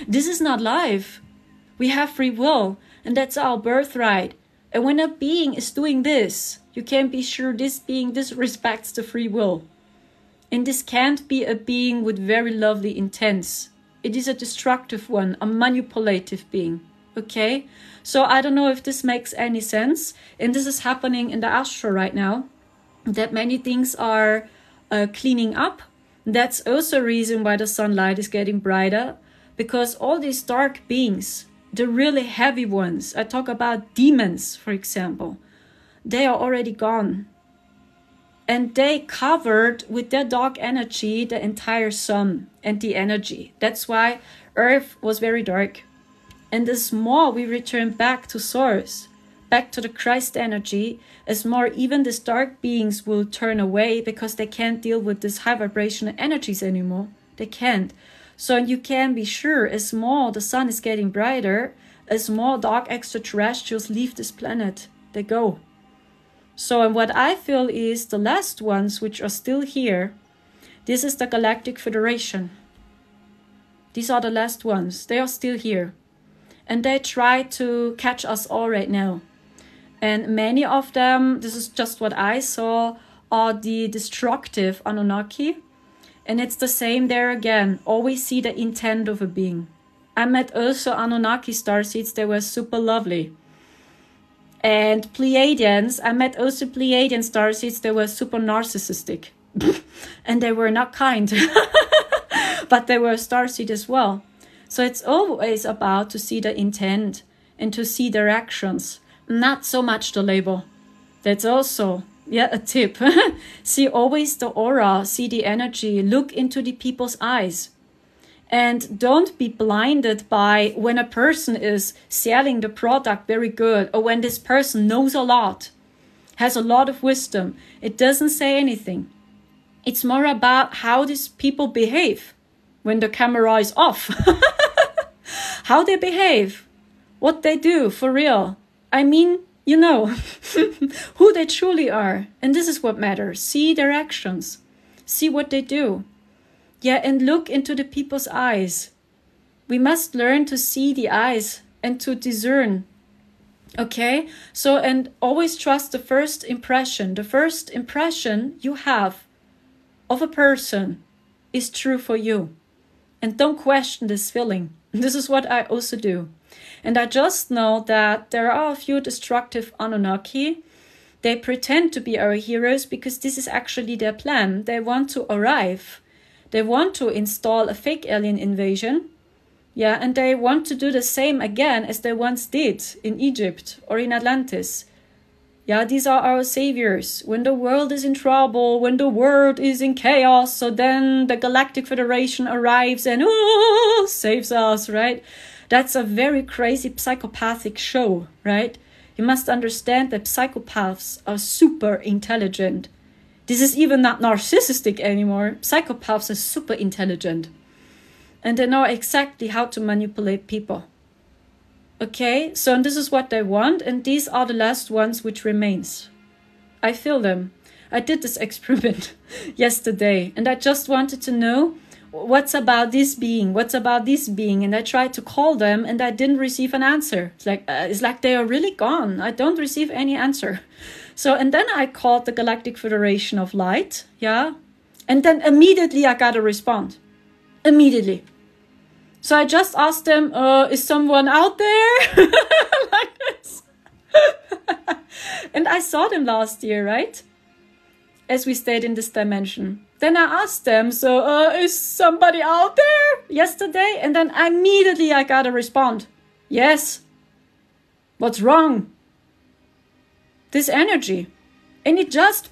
This is not life. We have free will, and that's our birthright. And when a being is doing this, you can be sure this being disrespects the free will. And this can't be a being with very lovely intents. It is a destructive one, a manipulative being. Okay? So I don't know if this makes any sense. And this is happening in the astral right now, that many things are cleaning up. That's also a reason why the sunlight is getting brighter, because all these dark beings, the really heavy ones, I talk about demons, for example, they are already gone. And they covered with their dark energy the entire sun and the energy. That's why Earth was very dark. And as more we return back to source, back to the Christ energy, as more even these dark beings will turn away because they can't deal with these high vibrational energies anymore. They can't. So you can be sure, as more the sun is getting brighter, as more dark extraterrestrials leave this planet, they go. So and what I feel is the last ones which are still here, this is the Galactic Federation. These are the last ones. They are still here. And they try to catch us all right now. And many of them, this is just what I saw, are the destructive Anunnaki. And it's the same there again. Always see the intent of a being. I met also Anunnaki starseeds. They were super lovely. And Pleiadians, I met also Pleiadian starseeds. They were super narcissistic. And they were not kind. But they were starseed as well. So it's always about to see the intent and to see their actions. Not so much the label. That's also... yeah, a tip. See always the aura, see the energy, look into the people's eyes. And don't be blinded by when a person is selling the product very good, or when this person knows a lot, has a lot of wisdom. It doesn't say anything. It's more about how these people behave when the camera is off. How they behave, what they do for real. I mean, you know, who they truly are. And this is what matters. See their actions. See what they do. Yeah, and look into the people's eyes. We must learn to see the eyes and to discern. Okay? So, and always trust the first impression. The first impression you have of a person is true for you. And don't question this feeling. This is what I also do. And I just know that there are a few destructive Anunnaki. They pretend to be our heroes because this is actually their plan. They want to arrive. They want to install a fake alien invasion. Yeah, and they want to do the same again as they once did in Egypt or in Atlantis. Yeah, these are our saviors. When the world is in trouble, when the world is in chaos, so then the Galactic Federation arrives and saves us, right? That's a very crazy psychopathic show, right? You must understand that psychopaths are super intelligent. This is even not narcissistic anymore. Psychopaths are super intelligent. And they know exactly how to manipulate people. Okay, so and this is what they want, and these are the last ones which remains. I feel them. I did this experiment yesterday, and I just wanted to know what's about this being, and I tried to call them, and I didn't receive an answer. It's like they are really gone. I don't receive any answer. So, and then I called the Galactic Federation of Light, yeah, and then immediately I got a response. Immediately. So I just asked them, is someone out there? Like this. And I saw them last year, right? As we stayed in this dimension. Then I asked them, so is somebody out there yesterday? And then immediately I got a response. Yes. What's wrong? This energy. And it just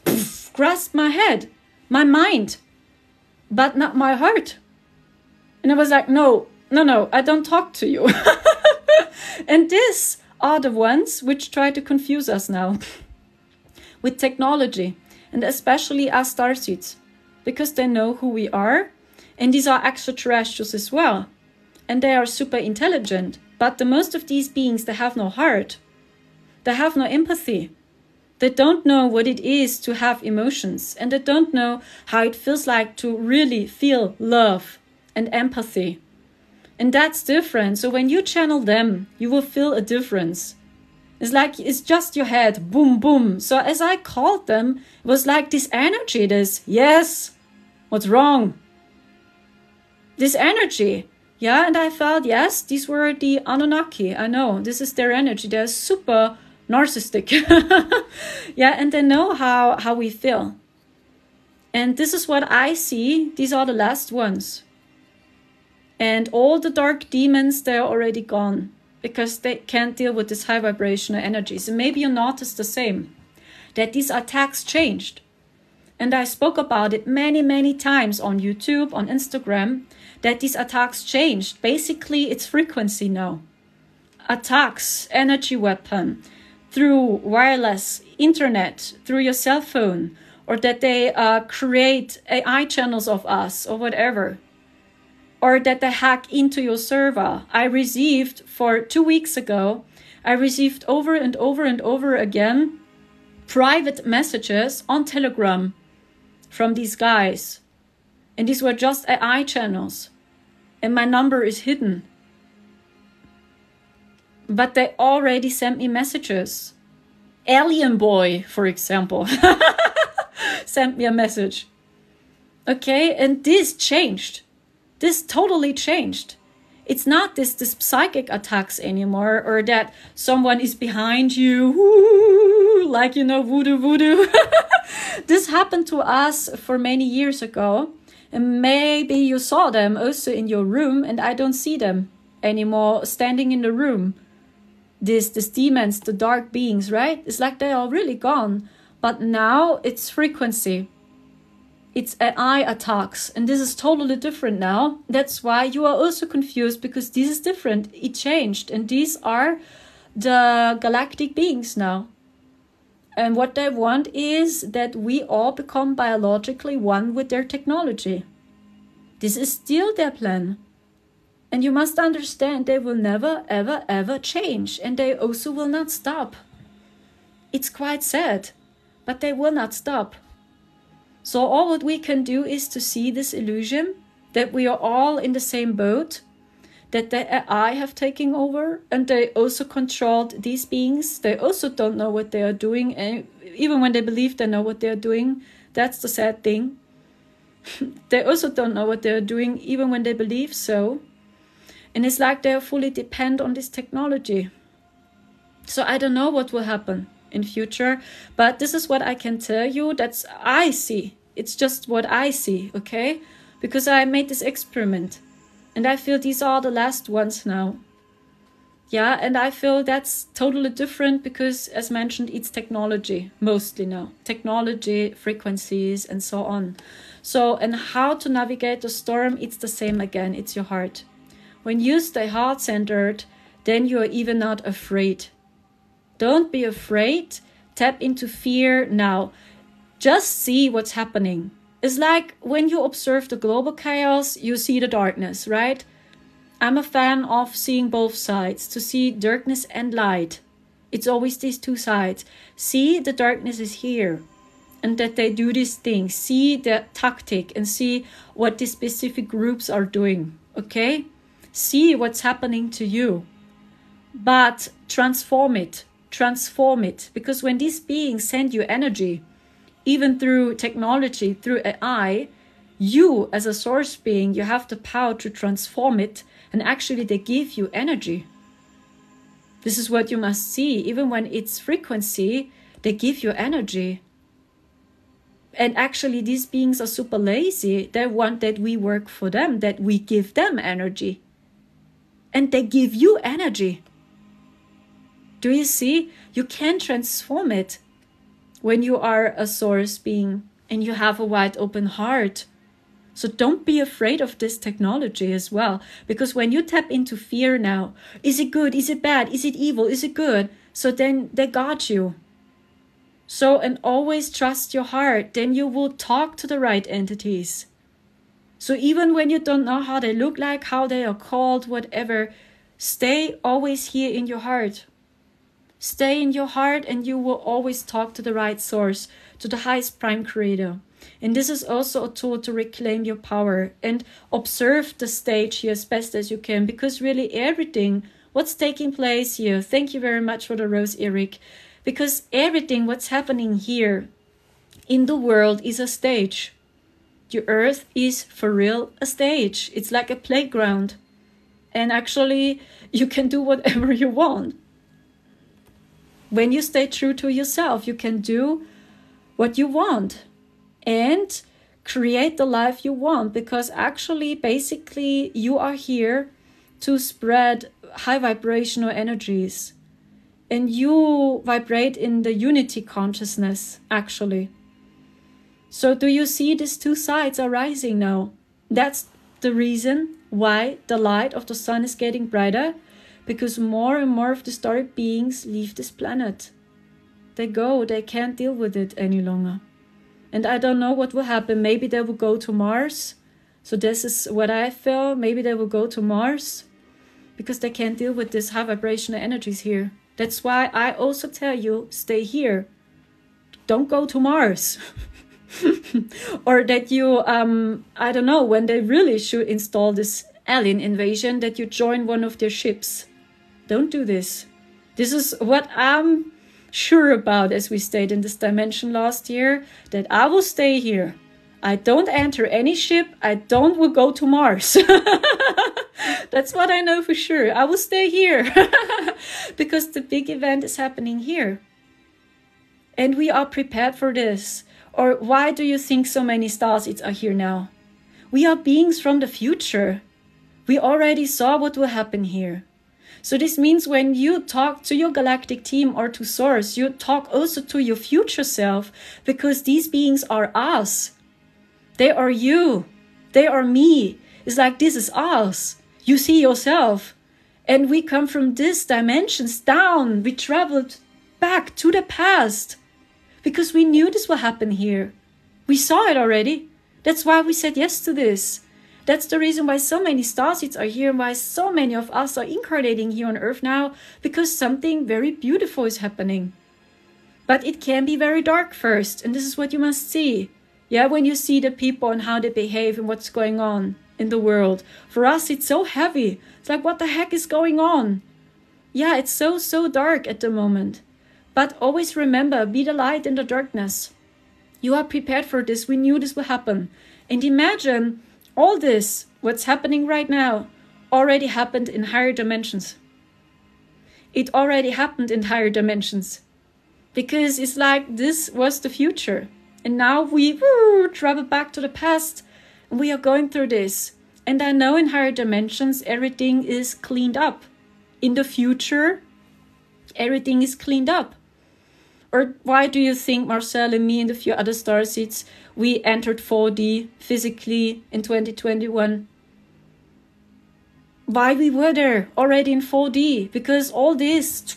grasped my head, my mind, but not my heart. And I was like, no, I don't talk to you. And these are the ones which try to confuse us now with technology, and especially us starseeds, because they know who we are, and these are extraterrestrials as well, and they are super intelligent, but the most of these beings, they have no heart, they have no empathy, they don't know what it is to have emotions, and they don't know how it feels like to really feel love and empathy. And that's different. So when you channel them, you will feel a difference. It's like, it's just your head, boom, boom. So as I called them, it was like this energy, this, yes, what's wrong? This energy, yeah, and I felt, yes, these were the Anunnaki. I know, this is their energy. They're super narcissistic. Yeah, and they know how we feel. And this is what I see. These are the last ones. And all the dark demons, they're already gone because they can't deal with this high vibrational energies. And maybe you noticed the same, that these attacks changed. And I spoke about it many, many times on YouTube, on Instagram, that these attacks changed. Basically, it's frequency now. Attacks, energy weapon, through wireless, internet, through your cell phone, or that they create AI channels of us or whatever. Or that they hack into your server. I received, for 2 weeks ago, I received over and over and over again private messages on Telegram from these guys. And these were just AI channels. And my number is hidden. But they already sent me messages. Alien Boy, for example, sent me a message. Okay, and this changed. This totally changed. It's not this psychic attacks anymore, or that someone is behind you, woo, like, you know, voodoo. This happened to us for many years ago, and maybe you saw them also in your room, and I don't see them anymore standing in the room. These demons, the dark beings, right? It's like they are really gone. But now it's frequency. It's AI attacks, and this is totally different now. That's why you are also confused, because this is different. It changed, and these are the galactic beings now. And what they want is that we all become biologically one with their technology. This is still their plan. And you must understand, they will never, ever, ever change, and they also will not stop. It's quite sad, but they will not stop. So all what we can do is to see this illusion, that we are all in the same boat, that the AI have taken over, and they also controlled these beings. They also don't know what they are doing, and even when they believe they know what they are doing, that's the sad thing. They also don't know what they are doing, even when they believe so. And it's like they are fully dependent on this technology. So I don't know what will happen in future, but this is what I can tell you. That's I see. It's just what I see, okay? Because I made this experiment, and I feel these are the last ones now. Yeah, and I feel that's totally different because, as mentioned, it's technology mostly now. Technology, frequencies, and so on. So, and how to navigate the storm, it's the same again. It's your heart. When you stay heart-centered, then you are even not afraid. Don't be afraid. Tap into fear now. Just see what's happening. It's like when you observe the global chaos, you see the darkness, right? I'm a fan of seeing both sides, to see darkness and light. It's always these two sides. See the darkness is here, and that they do these things. See the tactic and see what these specific groups are doing, okay? See what's happening to you, but transform it, because when these beings send you energy, even through technology, through AI, you as a source being, you have the power to transform it, and actually they give you energy. This is what you must see. Even when it's frequency, they give you energy. And actually these beings are super lazy. They want that we work for them, that we give them energy. And they give you energy. Do you see? You can transform it when you are a source being and you have a wide open heart. So don't be afraid of this technology as well. Because when you tap into fear now, is it good? Is it bad? Is it evil? Is it good? So then they got you. So, and always trust your heart. Then you will talk to the right entities. So even when you don't know how they look like, how they are called, whatever, stay always here in your heart. Stay in your heart and you will always talk to the right source, to the highest prime creator. And this is also a tool to reclaim your power and observe the stage here as best as you can, because really everything, what's taking place here, thank you very much for the rose, Eric, because everything what's happening here in the world is a stage. The earth is for real a stage. It's like a playground. And actually you can do whatever you want. When you stay true to yourself, you can do what you want and create the life you want, because actually, basically, you are here to spread high vibrational energies. And you vibrate in the unity consciousness, actually. So do you see these two sides are rising now? That's the reason why the light of the sun is getting brighter, because more and more of the starry beings leave this planet. They go, they can't deal with it any longer. And I don't know what will happen. Maybe they will go to Mars. So this is what I feel. Maybe they will go to Mars because they can't deal with this high vibrational energies here. That's why I also tell you, stay here. Don't go to Mars. Or that you, I don't know, when they really should install this alien invasion, that you join one of their ships. Don't do this. This is what I'm sure about, as we stayed in this dimension last year, that I will stay here. I don't enter any ship. I will go to Mars. That's what I know for sure. I will stay here because the big event is happening here. And we are prepared for this. Or why do you think so many stars are here now? We are beings from the future. We already saw what will happen here. So this means when you talk to your galactic team or to Source, you talk also to your future self, because these beings are us. They are you. They are me. It's like this is us. You see yourself. And we come from these dimensions down. We traveled back to the past because we knew this will happen here. We saw it already. That's why we said yes to this. That's the reason why so many starseeds are here and why so many of us are incarnating here on Earth now, because something very beautiful is happening. But it can be very dark first, and this is what you must see. Yeah, when you see the people and how they behave and what's going on. in the world. For us, it's so heavy. It's like, what the heck is going on? Yeah, it's so dark at the moment. But always remember, be the light in the darkness. You are prepared for this. We knew this will happen. And imagine all this, what's happening right now, already happened in higher dimensions. It already happened in higher dimensions. Because it's like this was the future. And now we travel back to the past. And we are going through this. And I know in higher dimensions, everything is cleaned up. In the future, everything is cleaned up. Or why do you think Marcel and me and a few other starseeds, we entered 4D physically in 2021? Why we were there already in 4D? Because all this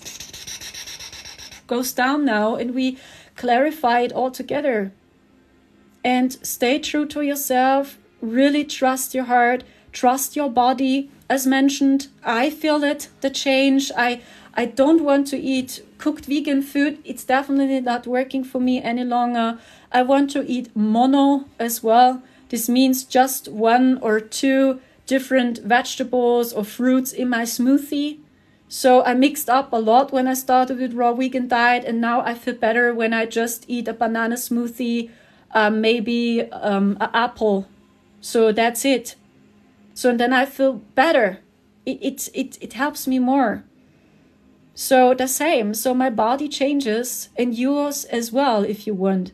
goes down now and we clarify it all together. And stay true to yourself. Really trust your heart. Trust your body. As mentioned, I feel it, the change. I don't want to eat cooked vegan food. It's definitely not working for me any longer. I want to eat mono as well. This means just 1 or 2 different vegetables or fruits in my smoothie. So I mixed up a lot when I started with raw vegan diet, and now I feel better when I just eat a banana smoothie, maybe an apple. So that's it. So then I feel better. It helps me more. So the same. So my body changes and yours as well if you want.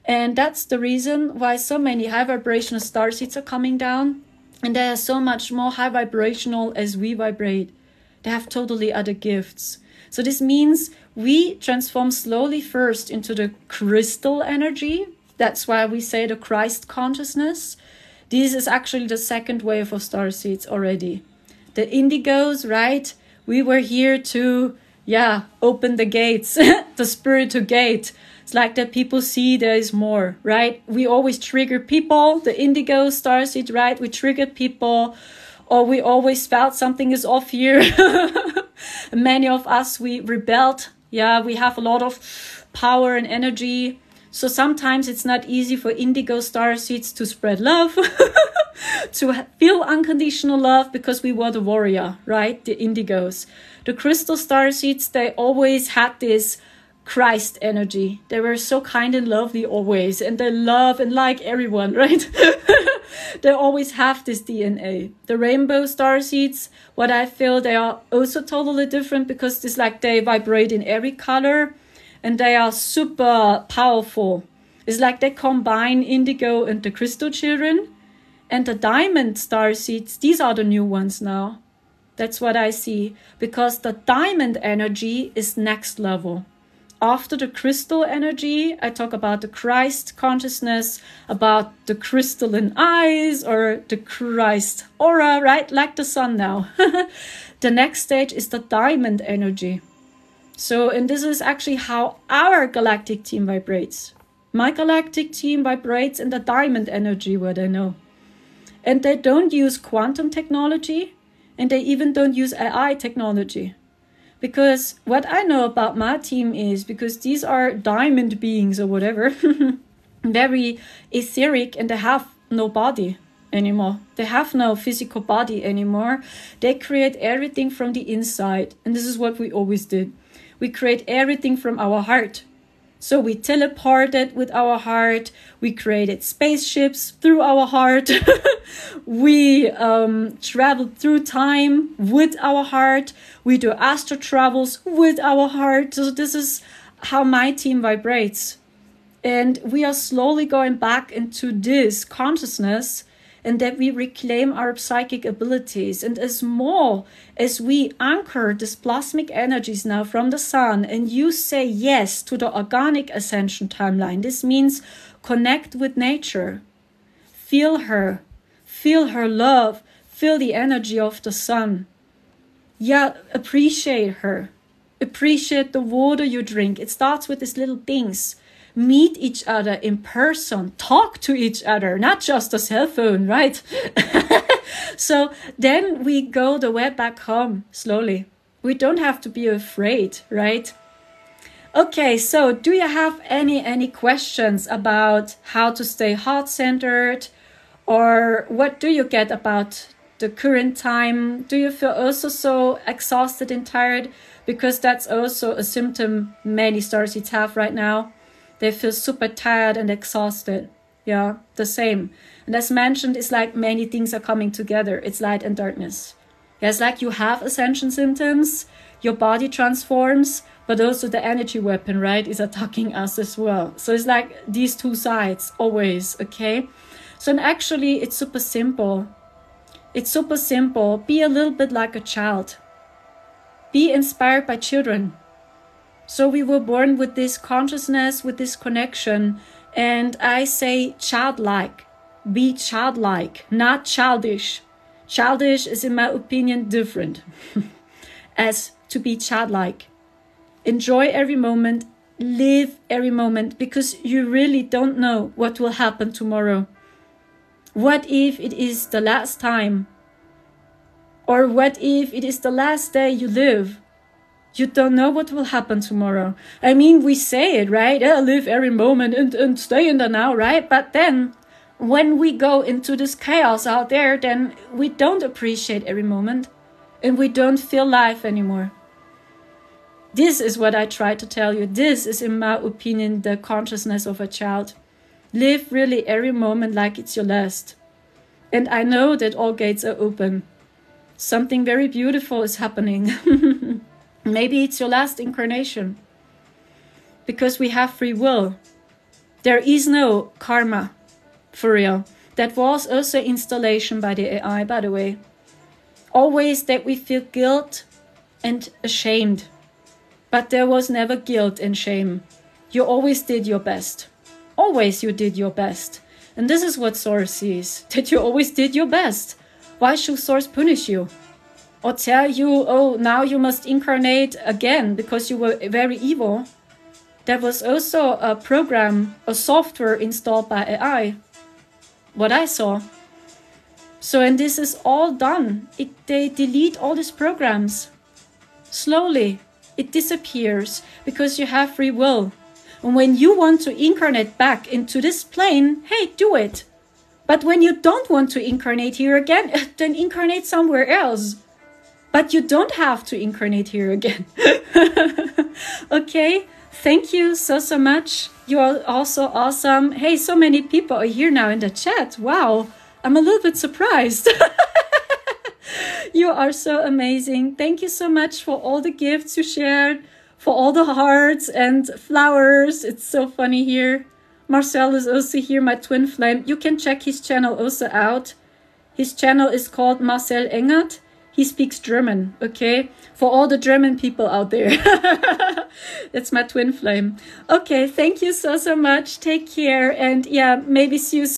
And that's the reason why so many high vibrational starseeds are coming down. And they are so much more high vibrational as we vibrate. They have totally other gifts. So this means we transform slowly first into the crystal energy. That's why we say the Christ consciousness. This is actually the second wave of starseeds already. The indigos, right? We were here to, open the gates, the spiritual gate. It's like that people see there is more, right? We always trigger people, the indigo starseed, right? We triggered people, or we always felt something is off here. Many of us, we rebelled. Yeah, we have a lot of power and energy. So sometimes it's not easy for indigo starseeds to spread love, to feel unconditional love, because we were the warrior, right? The indigos. The crystal starseeds, they always had this Christ energy. They were so kind and lovely always, and they love and like everyone, right? They always have this DNA. The rainbow starseeds, what I feel, they are also totally different, because it's like they vibrate in every color. And they are super powerful. It's like they combine indigo and the crystal children. And the diamond starseeds, these are the new ones now. That's what I see. Because the diamond energy is next level. After the crystal energy, I talk about the Christ consciousness, about the crystalline eyes or the Christ aura, right? Like the sun now. The next stage is the diamond energy. So, and this is actually how our galactic team vibrates. My galactic team vibrates in the diamond energy, what I know. And they don't use quantum technology, and they even don't use AI technology. Because what I know about my team is, because these are diamond beings or whatever, very etheric, and they have no body anymore. They have no physical body anymore. They create everything from the inside. And this is what we always did. We create everything from our heart. So we teleported with our heart. We created spaceships through our heart. We traveled through time with our heart. We do astral travels with our heart. So this is how my team vibrates. And we are slowly going back into this consciousness, and that we reclaim our psychic abilities. And as more as we anchor these plasmic energies now from the sun, and you say yes to the organic ascension timeline, this means connect with nature. Feel her love, feel the energy of the sun. Yeah, appreciate her. Appreciate the water you drink. It starts with these little things. Meet each other in person, talk to each other, not just a cell phone, right? So then we go the way back home slowly. We don't have to be afraid, right? Okay, so do you have any questions about how to stay heart-centered, Or what do you get about the current time? Do you feel also so exhausted and tired? Because that's also a symptom many starseeds have right now. They feel super tired and exhausted. Yeah, the same. And as mentioned, it's like many things are coming together. It's light and darkness. Yeah, it's like you have ascension symptoms, your body transforms, but also the energy weapon, right, is attacking us as well. So it's like these two sides always, okay? So and actually, it's super simple. It's super simple. Be a little bit like a child. Be inspired by children. So we were born with this consciousness, with this connection. And I say childlike. Be childlike, not childish. Childish is, in my opinion, different as to be childlike. Enjoy every moment. Live every moment, because you really don't know what will happen tomorrow. What if it is the last time? Or what if it is the last day you live? You don't know what will happen tomorrow. I mean, we say it, right? Yeah, live every moment and stay in the now, right? But then, when we go into this chaos out there, then we don't appreciate every moment. And we don't feel life anymore. This is what I try to tell you. This is, in my opinion, the consciousness of a child. Live really every moment like it's your last. And I know that all gates are open. Something very beautiful is happening. Maybe it's your last incarnation. Because we have free will. There is no karma, for real. That was also installation by the AI, by the way. Always that we feel guilt and ashamed. But there was never guilt and shame. You always did your best. Always you did your best. And this is what Source sees, that you always did your best. Why should Source punish you? Or tell you, oh, now you must incarnate again because you were very evil? There was also a program, a software installed by AI. What I saw. So, and this is all done. They delete all these programs. Slowly, it disappears because you have free will. And when you want to incarnate back into this plane, hey, do it. But when you don't want to incarnate here again, then incarnate somewhere else. But you don't have to incarnate here again. Okay? Thank you so much. You are also awesome. Hey, so many people are here now in the chat. Wow. I'm a little bit surprised. You are so amazing. Thank you so much for all the gifts you shared, for all the hearts and flowers. It's so funny here. Marcel is also here, my twin flame. You can check his channel also out. His channel is called Marcel Engert. He speaks German, okay? For all the German people out there. That's my twin flame. Okay, thank you so much. Take care. And yeah, maybe see you soon.